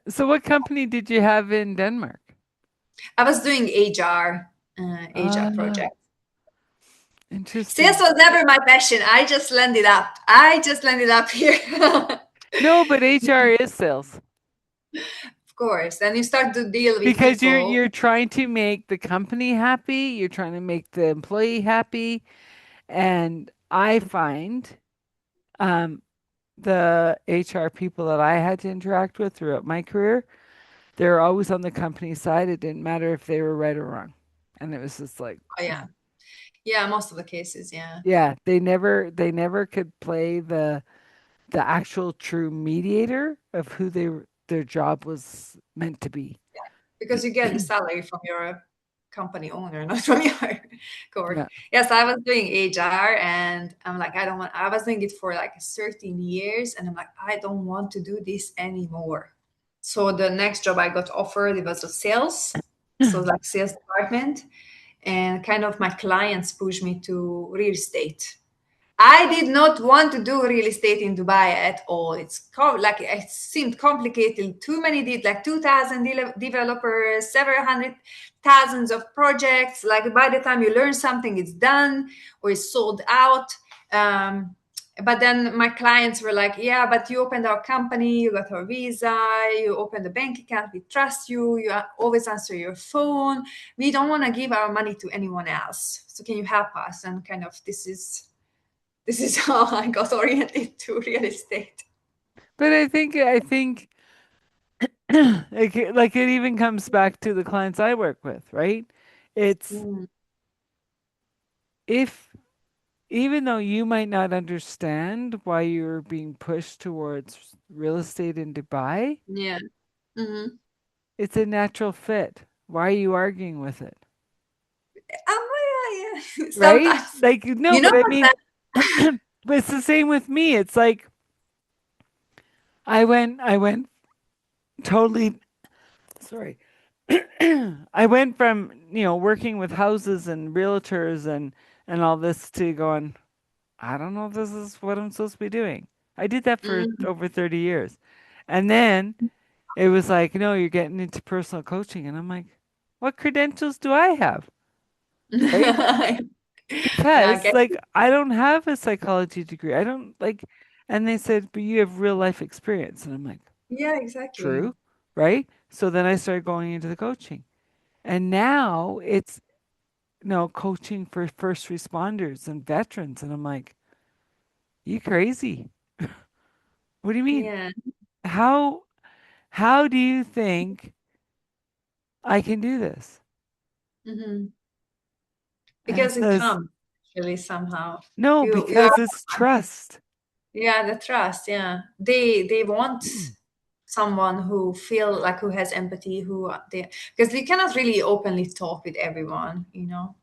so what company did you have in Denmark? I was doing HR Ah, project. Sales interesting. was never my passion. I just landed up. I just landed up here. Of No, but HR is sales course. And you start to deal with because you're people. you're trying to make the company happy, you're trying to make the employee happy, and I find um the HR people that I had to interact with throughout my career, they're always on the company side. It didn't matter if they were right or wrong. And it was just like, Oh yeah. Yeah, most of the cases, yeah. yeah, they never could play the actual true mediator of who their job was meant to be. Because you get the salary from your company owner, not from your coworker. Yeah. Yes, I was doing HR and I'm like, I was doing it for like 13 years and I'm like, I don't want to do this anymore. So the next job I got offered, it was a sales. So like sales department. And kind of my clients pushed me to real estate. I did not want to do real estate in Dubai at all. Like it seemed complicated. Too many did like 2,000 developers, several hundred thousands of projects. Like by the time you learn something, it's done or it's sold out. Um, but then my clients were like, "Yeah, but you opened our company, you got our visa, you opened a bank account, we trust you. Always answer your phone. We don't want to give our money to anyone else. So can you help us?" And kind of this is how I got oriented to real estate. But I think like it even comes back to the clients I work with, right? It's Mm, if even though you might not understand why you're being pushed towards real estate in Dubai, yeah. Hmm. it's a natural fit. Why are you arguing with it? Yeah, yeah. Right? Sometimes. Like, no, You know but I what? mean, but it's the same with me. It's like I went totally, sorry. I went from, working with houses and realtors and all this to going, I don't know if this is what I'm supposed to be doing. I did that for Mm. over 30 years. And then it was like, no, you're getting into personal coaching. And I'm like, what credentials do I have? Right? Yeah, I Because, get like, it. I don't have a psychology degree. I don't like, and they said, but you have real life experience. And I'm like, Yeah, exactly. true. Right? So then I started going into the coaching. And now coaching for first responders and veterans. And I'm like, you crazy? What do you mean? Yeah. How how do you think I can do this? Hmm. And it Because it says, comes actually somehow. no, You are, because it's trust. yeah, the trust, yeah. They want Mm. someone who feel like who has empathy, who they because they cannot really openly talk with everyone, you know.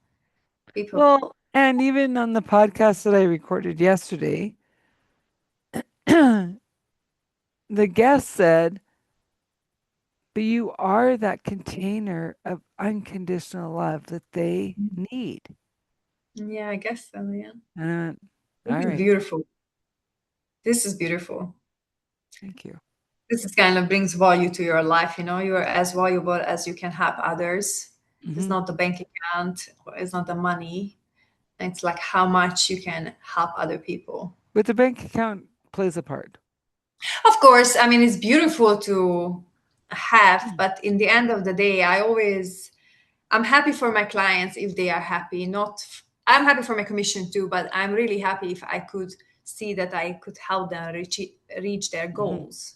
People. Well, and even on the podcast that I recorded yesterday, the guest said, but you are that container of unconditional love that they need. Yeah, I guess so, yeah. And I went, This all is right, beautiful. This is beautiful. thank you. This is kind of brings value to your life, you know. You're as valuable as you can help others. It's Hmm. not the bank account, it's not the money. It's like how much you can help other people. But the bank account plays a part. Of course, I mean, it's beautiful to have, Mm. but in the end of the day, I'm happy for my clients if they are happy. Not, I'm happy for my commission too, but I'm really happy if I could see that I could help them reach their Hmm. goals.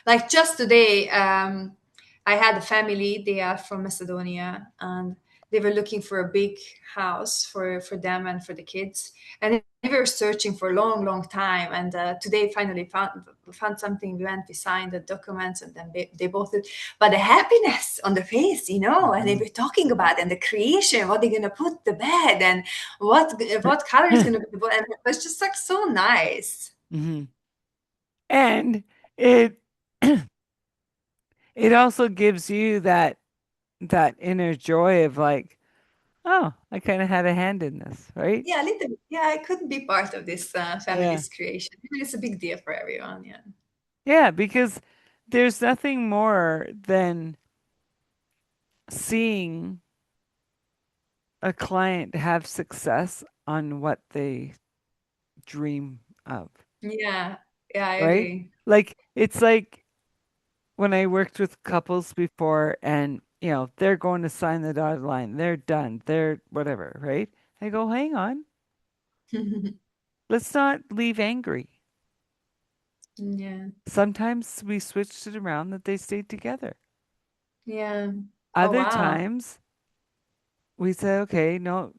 Like just today, I had a family. They are from Macedonia, and they were looking for a big house for them and for the kids. And they were searching for a long, long time. And today, finally found something. We went, we signed the documents, and then they both did. But the happiness on the face, you know, and they Hmm. were talking about and the creation, what they're gonna put the bed, and what color is gonna be the bed. And it was just like so nice. Hmm. And it it also gives you that inner joy of like, oh, I kind of had a hand in this, right? Yeah, a little bit. Yeah, I couldn't be part of this Yeah. family's creation. I mean, it's a big deal for everyone. Yeah. Yeah, because there's nothing more than seeing a client have success on what they dream of, Yeah. Yeah, I right? agree. Like it's like when I worked with couples before and they're going to sign the dotted line, they're done, they're whatever, right? I go, hang on, let's not leave angry. Yeah. Sometimes we switched it around that they stayed together. Yeah. Oh, Other wow. times we say, okay, no,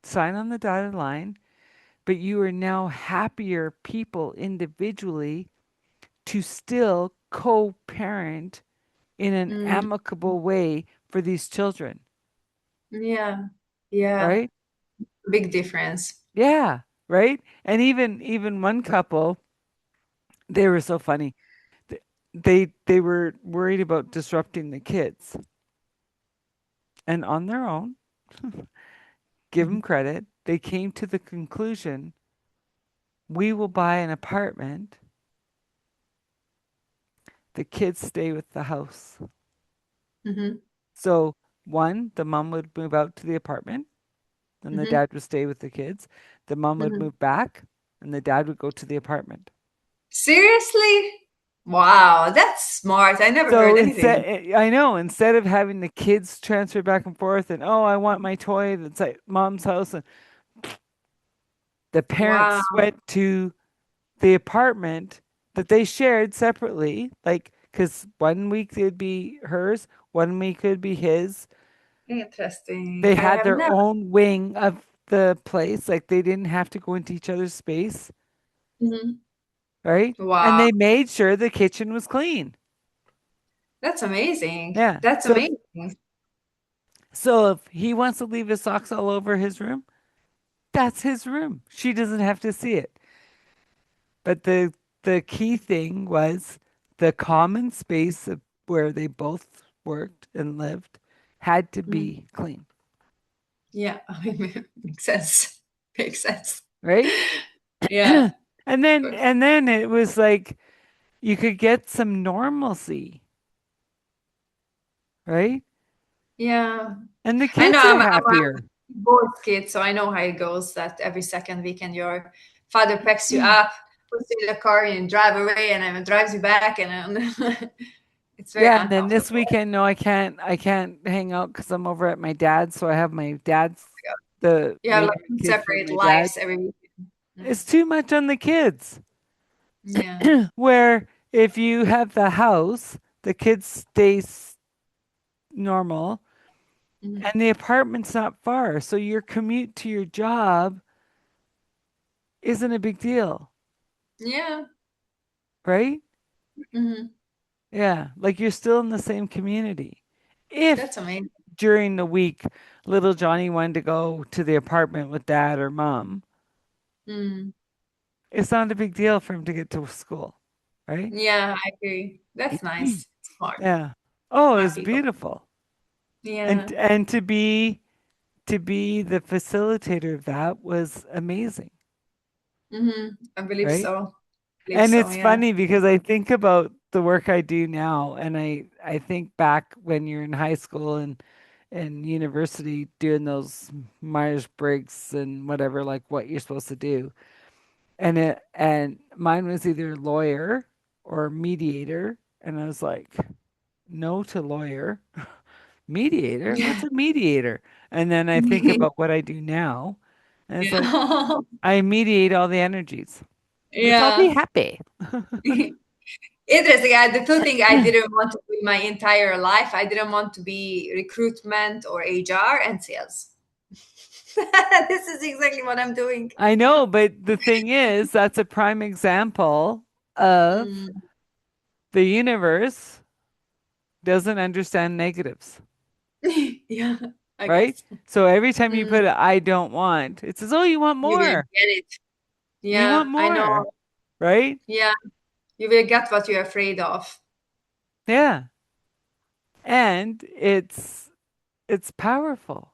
sign on the dotted line, but you are now happier people individually to still co parent in an Mm, amicable way for these children, yeah. Yeah. right? Big difference. Yeah, right? And even one couple, they were so funny. They were worried about disrupting the kids. And on their own, give them credit, they came to the conclusion, we will buy an apartment, the kids stay with the house. Mm-hmm. So, one, the mom would move out to the apartment and the Mm-hmm. dad would stay with the kids. The mom would Mm-hmm. move back and the dad would go to the apartment. Seriously? Wow, that's smart. I never So heard anything. I know, instead of having the kids transfer back and forth and, oh, I want my toy that's at mom's house, and the Wow. parents went to the apartment that they shared separately, like, because one week it would be hers, one week it would be his. Interesting. They I had have their never. own wing of the place, like, they didn't have to go into each other's space, Mhm. right? And Wow, they made sure the kitchen was clean. that's amazing. Yeah. That's So, amazing. so if he wants to leave his socks all over his room, that's his room. She doesn't have to see it. But the key thing was the common space of where they both worked and lived had to Mhm. be clean, Yeah, I mean, makes sense. Makes sense. right? Yeah. and then it was like you could get some normalcy, right? Yeah. And the I know kids are I'm happier. a bored kid, so I know how it goes that every second weekend your father picks you Mm. up, puts you in the car and drive away and then drives you back and then It's very Yeah, and then this uncomfortable. weekend, no, I can't hang out because I'm over at my dad's. So I have my dad's, the You have like neighborhood two kid for separate my dad. lives every week. It's Mm. too much on the kids. Yeah. Where if you have the house, the kids stay normal, Mhm. and the apartment's not far, so your commute to your job isn't a big deal, Yeah. right? Hmm. Yeah, like you're still in the same community. That's If amazing. during the week little Johnny wanted to go to the apartment with dad or mom, Mm. it's not a big deal for him to get to school, right? Yeah, I agree. That's nice. Smart. Yeah. Oh, Smart it's people. beautiful. And Yeah. to be the facilitator of that was amazing, I believe right? so. Believe And so, it's yeah. funny because I think about the work I do now, and I think back when you're in high school and university doing those Myers-Briggs and whatever, like what you're supposed to do. And mine was either lawyer or mediator, and I was like, no to lawyer. Mediator? Yeah. What's a mediator? And then I think about what I do now, and it's like Yeah. I mediate all the energies. Let's all be Yeah. happy. Interesting. The two things I didn't want to do in my entire life, I didn't want to be recruitment or HR and sales. This is exactly what I'm doing. I know, but the thing is, that's a prime example of Mm. the universe doesn't understand negatives, Yeah, I right? guess. So every time you Mm. put a I don't want, it says, oh, you want You will more. get it. You want Yeah, I know. more, right? Yeah, you will get what you're afraid of. Yeah. And it's powerful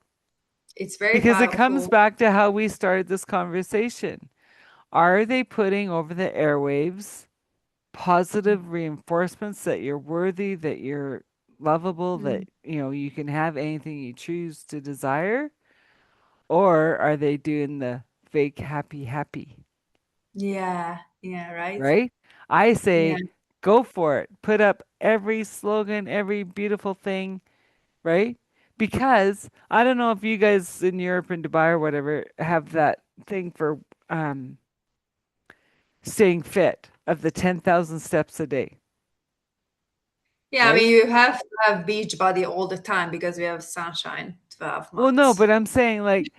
It's very because it comes powerful. back to how we started this conversation. Are they putting over the airwaves positive reinforcements that you're worthy, that you're lovable, that Mm. you can have anything you choose to desire? Or are they doing the fake happy happy, Yeah, yeah, right? right? I Yeah. say go for it. Put up every slogan, every beautiful thing, right? Because I don't know if you guys in Europe and Dubai or whatever have that thing for um staying fit of the 10,000 steps a day, Yeah, I right? mean, you have to have beach body all the time because we have sunshine 12 Well, no, months. but I'm saying like,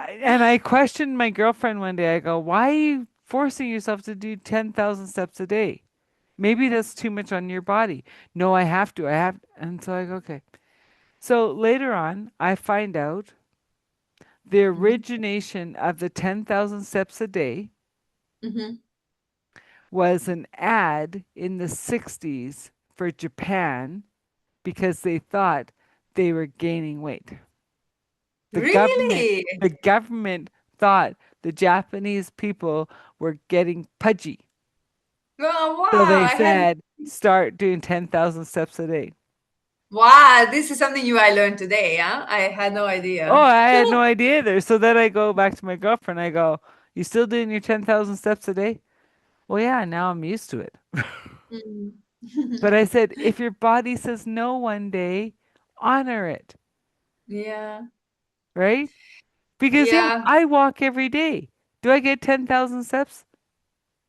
and I questioned my girlfriend one day. I go, why are you forcing yourself to do 10,000 steps a day? Maybe that's too much on your body. No, I have to. I have. And so I go, okay. So later on, I find out the Hmm. origination of the 10,000 steps a day Hmm. was an ad in the 60s for Japan because they thought they were gaining weight. The government, Really? the government thought the Japanese people were getting pudgy. Oh, So wow. they I had, said, start doing 10,000 steps a day. wow, this is something new I learned today, huh? I had no Oh, idea. I had no idea either. So then I go back to my girlfriend. I go, you still doing your 10,000 steps a day? Well, yeah, now I'm used to it. Mm. But I said, if your body says no one day, honor it, Yeah. right? Because, yeah, Yeah. I walk every day. Do I get 10,000 steps?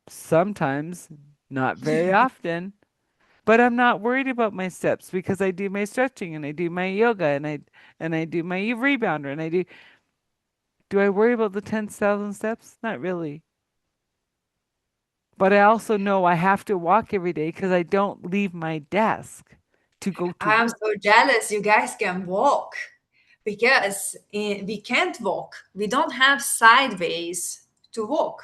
Sometimes, not very often. But I'm not worried about my steps because I do my stretching and I do my yoga and I do my rebounder and I do I worry about the 10,000 steps? Not really. But I also know I have to walk every day because I don't leave my desk to go to I'm work. so jealous you guys can walk because we can't walk. We don't have sideways to walk.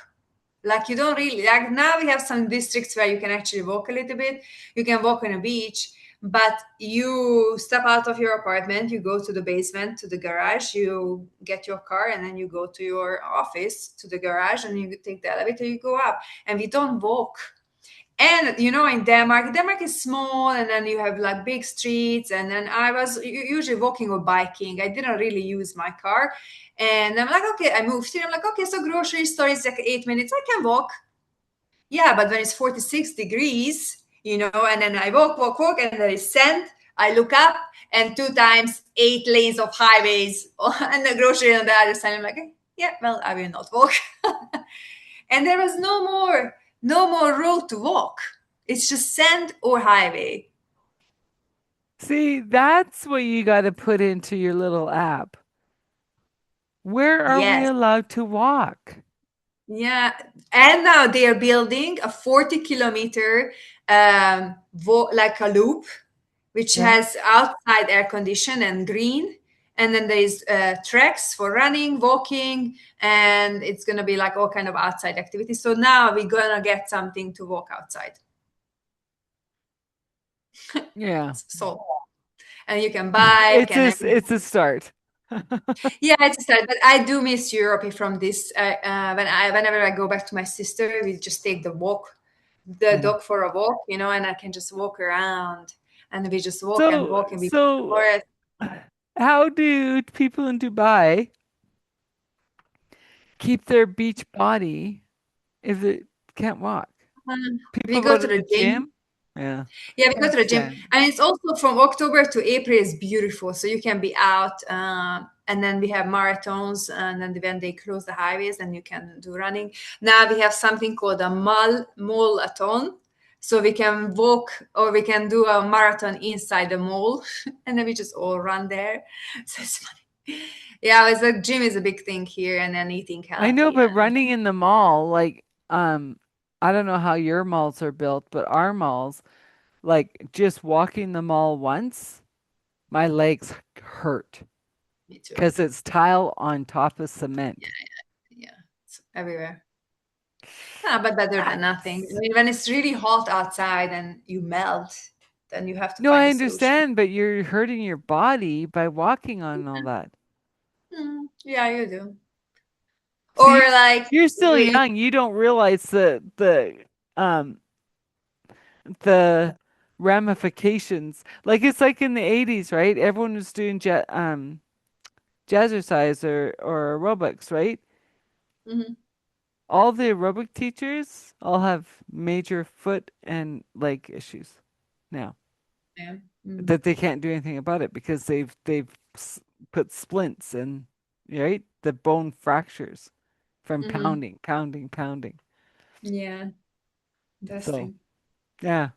Like you don't really like now we have some districts where you can actually walk a little bit. You can walk on a beach, but you step out of your apartment, you go to the basement, to the garage, you get your car, and then you go to your office, to the garage, and you take the elevator, you go up. And we don't walk. And in Denmark is small, and then you have like big streets. And then I was usually walking or biking. I didn't really use my car. And I'm like, okay, I moved here. I'm like, okay, so grocery store is like 8 minutes. I can walk. Yeah, but when it's 46 degrees and then I walk, walk, walk, and there is sand. I look up, and two times 8 lanes of highways and the grocery on the other side. I'm like, yeah, well, I will not walk. And there was no more road to walk. It's just sand or highway. See, that's what you got to put into your little app. Where are we Yes. allowed to walk? Yeah, and now they are building a 40 kilometer like a loop, which Yeah. has outside air condition and green, and then there's tracks for running, walking, and it's gonna be like all kind of outside activities. So now we're gonna get something to walk outside. Yeah. So and you can bike and everything. It's a start. Yeah, it's a start, but I do miss Europe from this. Whenever I go back to my sister, we just take the Yeah. dog for a walk, and I can just walk around, and we just walk and So walk and we go to the so forest. how do people in Dubai keep their beach body if they can't walk? We People go go to to the the gym. gym? Yeah. Yeah, we I go to the gym, understand. and it's also from October to April is beautiful. So you can be out, and then we have marathons, and then when they close the highways, and you can do running. Now we have something called a mall-a-thon, so we can walk or we can do a marathon inside the mall, and then we just all run there. So it's funny. Yeah, it's a gym is a big thing here, and then eating I know, healthy but and running in the mall, like, I don't know how your malls are built, but our malls, like, just walking the mall once, my legs hurt me too. because it's tile on top of Yeah, cement. yeah, it's everywhere. Ah, but better than nothing. I That's mean, when it's really hot outside and you melt, then you have to No, find I a solution. understand, but you're hurting your body by walking on all that. Yeah, you do. See, Or like you're still we. young. You don't realize um the ramifications. Like it's like in the 80s, right? Everyone was doing jazzercise or aerobics, right? Mhm, All the aerobic teachers all have major foot and leg issues now yeah. Mm. that they can't do anything about it because they've put splints in, right? The bone fractures from Mhm. pounding, pounding, pounding. Yeah, So, interesting. yeah.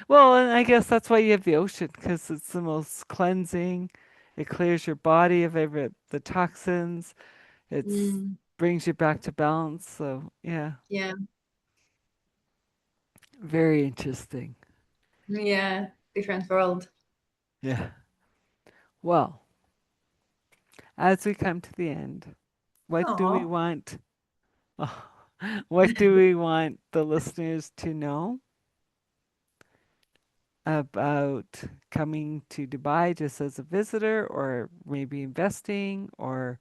Well, and I guess that's why you have the ocean because it's the most cleansing. It clears your body of every the toxins. It's Mm. brings you back to balance. So, yeah, Yeah, very interesting. yeah, different world. Yeah. Well, as we come to the end, what do we Oh, want? What do we want the listeners to know about coming to Dubai just as a visitor or maybe investing or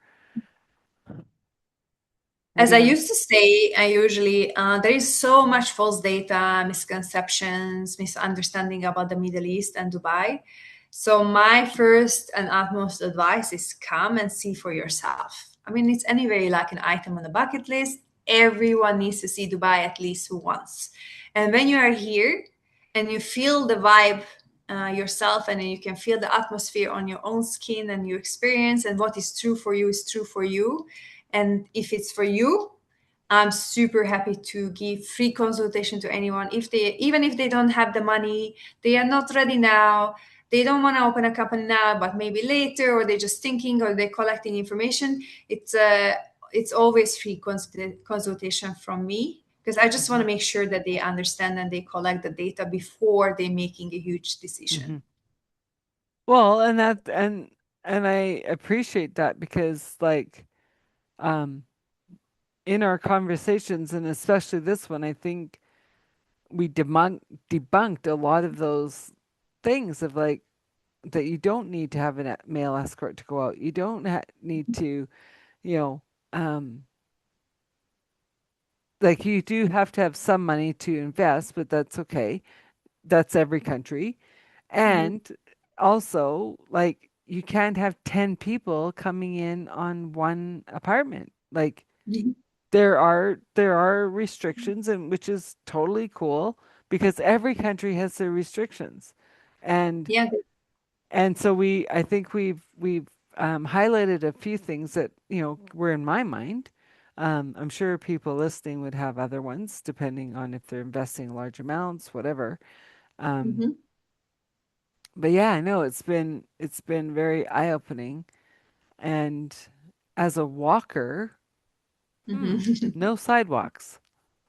what as do I you want? used to say, I usually there is so much false data, misconceptions, misunderstanding about the Middle East and Dubai. So my first and utmost advice is come and see for yourself. I mean, it's anyway like an item on the bucket list. Everyone needs to see Dubai at least once. And when you are here and you feel the vibe yourself, and then you can feel the atmosphere on your own skin and your experience, and what is true for you is true for you, and if it's for you, I'm super happy to give free consultation to anyone. If they, even if they don't have the money, they are not ready now, they don't want to open a company now, but maybe later, or they're just thinking, or they're collecting information. It's always free consultation from me, because I just want Hmm. to make sure that they understand and they collect the data before they're making a huge decision. Hmm. Well, and I appreciate that because like um in our conversations and especially this one, I think we debunked a lot of those things of like that you don't need to have a male escort to go out. You don't need to, you know, um, like you do have to have some money to invest, but that's okay. That's every country. Mhm. And also, like, you can't have 10 people coming in on one apartment. Like, there are restrictions and which is totally cool, because every country has their restrictions. And Yeah. so I think we've highlighted a few things that, were in my mind. I'm sure people listening would have other ones, depending on if they're investing large amounts, whatever. Um, Hmm. but yeah, I know it's been very eye opening. And as a walker, Hmm. no sidewalks.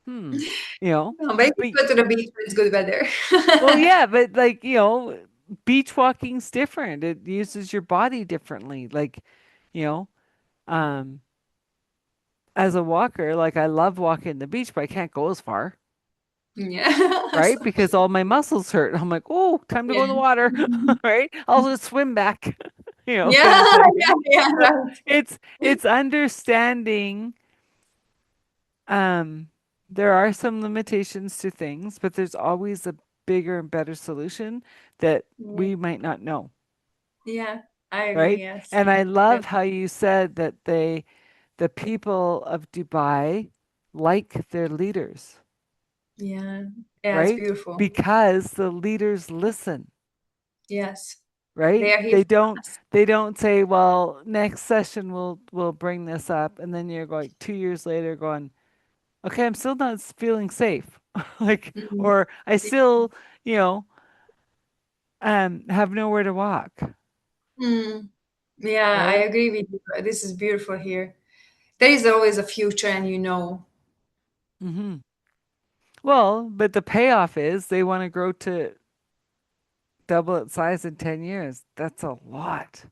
Hmm, you know, No, but you but can go to the beach when it's good weather. well, yeah, but like, beach walking's different. It uses your body differently. Like, you know, um, as a walker, like I love walking the beach, but I can't go as far, Yeah. right? Because all my muscles hurt. I'm like, oh, time to go in the Yeah. water, right? I'll just swim back, kind of Yeah, thing. yeah, yeah, So right. it's understanding. Um, there are some limitations to things, but there's always a bigger and better solution that Yeah, we might not know, yeah, I agree, right? yes. And I Yep. love how you said that the people of Dubai like their leaders, Yeah. Yeah, it's right? beautiful. Because the leaders listen, Yes. They right? are here They for don't us. they don't say, "Well, next session we'll bring this up," and then you're going 2 years later going, "Okay, I'm still not feeling safe," like, Mhm. or I still, you know, have nowhere to walk, Mm. Yeah, I right? agree with you. This is beautiful here. There is always a future, and you know. Hmm. Well, but the payoff is they want to grow to double its size in 10 years. That's a lot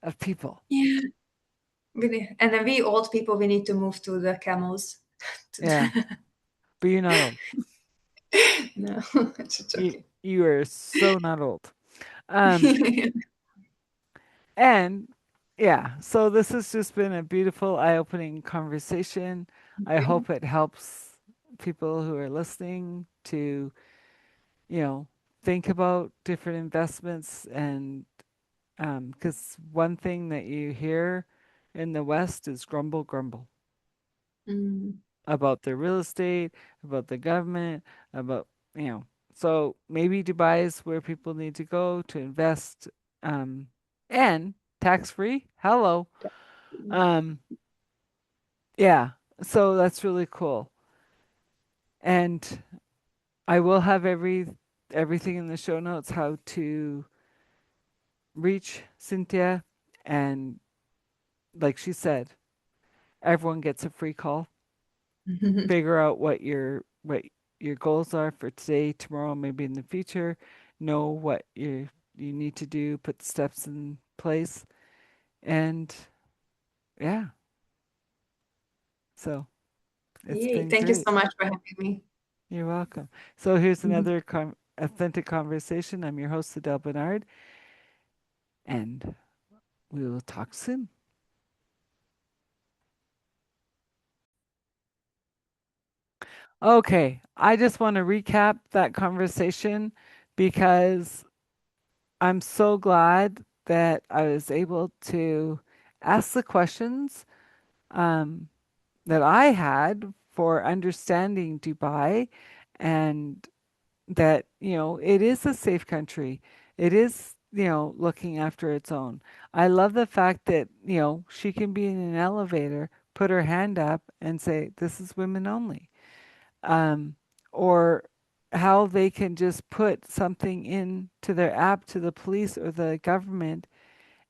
of people. Yeah. And then we old people, we need to move to the camels. Yeah, but you're not old. No, it's just You joking. you are so not old. Um, and yeah, so this has just been a beautiful, eye-opening conversation. I hope it helps people who are listening to, you know, think about different investments and because one thing that you hear in the West is grumble, grumble Mm. about the real estate, about the government, about, so maybe Dubai is where people need to go to invest, um, and tax free. Hello. Um, yeah. So that's really cool. And I will have everything in the show notes how to reach Cynthia, and like she said, everyone gets a free call. Figure out what your goals are for today, tomorrow, maybe in the future. Know what you need to do, put the steps in place, and yeah. So it's Yay. been Thank you great. so much for having me. You're welcome. So here's another authentic conversation. I'm your host, Adele Bernard, and we will talk soon. Okay, I just want to recap that conversation because I'm so glad that I was able to ask the questions, um, that I had for understanding Dubai, and that, it is a safe country. It is, looking after its own. I love the fact that, she can be in an elevator, put her hand up, and say, "This is women only." um, or how they can just put something into their app to the police or the government,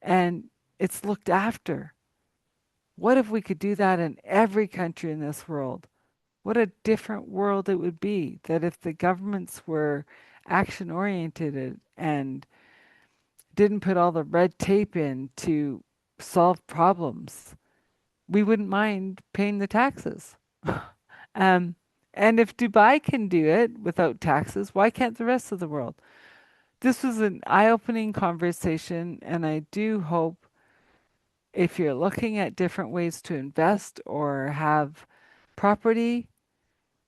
and it's looked after. What if we could do that in every country in this world? What a different world it would be, that if the governments were action oriented and didn't put all the red tape in to solve problems, we wouldn't mind paying the taxes. Um, and if Dubai can do it without taxes, why can't the rest of the world? This was an eye opening conversation, and I do hope if you're looking at different ways to invest or have property,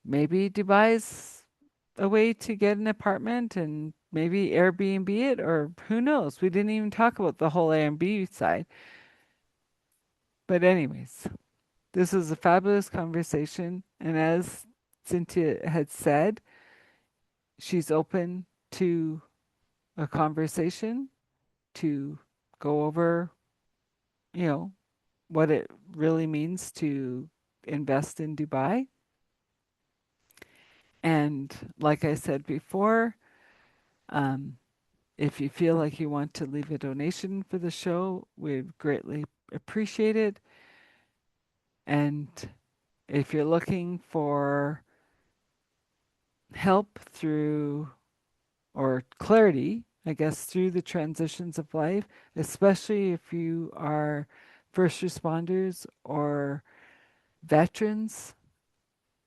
maybe Dubai's a way to get an apartment and maybe Airbnb it, or who knows? We didn't even talk about the whole Airbnb side. But, anyways, this was a fabulous conversation. And as Cynthia had said, she's open to a conversation to go over, you know, what it really means to invest in Dubai. And like I said before, um, if you feel like you want to leave a donation for the show, we'd greatly appreciate it. And if you're looking for help through or clarity, I guess, through the transitions of life, especially if you are first responders or veterans,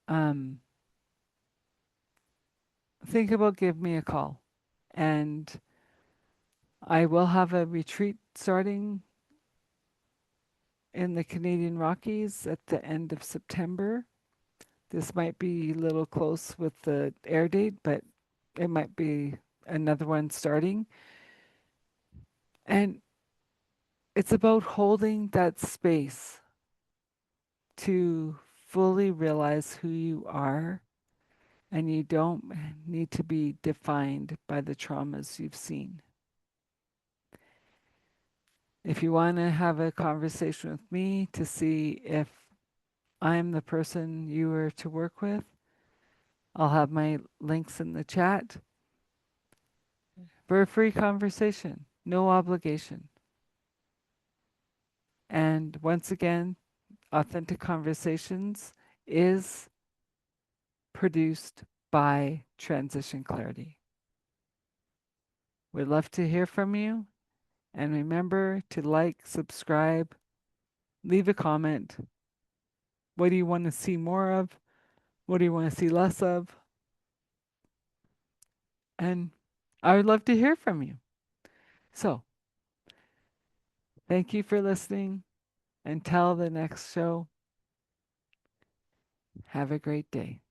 um, think about give me a call. And I will have a retreat starting in the Canadian Rockies at the end of September. This might be a little close with the air date, but it might be another one starting. And it's about holding that space to fully realize who you are, and you don't need to be defined by the traumas you've seen. If you want to have a conversation with me to see if I'm the person you are to work with, I'll have my links in the chat for a free conversation, no obligation. And once again, Authentic Conversations is produced by Transition Clarity. We'd love to hear from you. And remember to like, subscribe, leave a comment. What do you want to see more of? What do you want to see less of? And I would love to hear from you. So, thank you for listening. Until the next show, have a great day.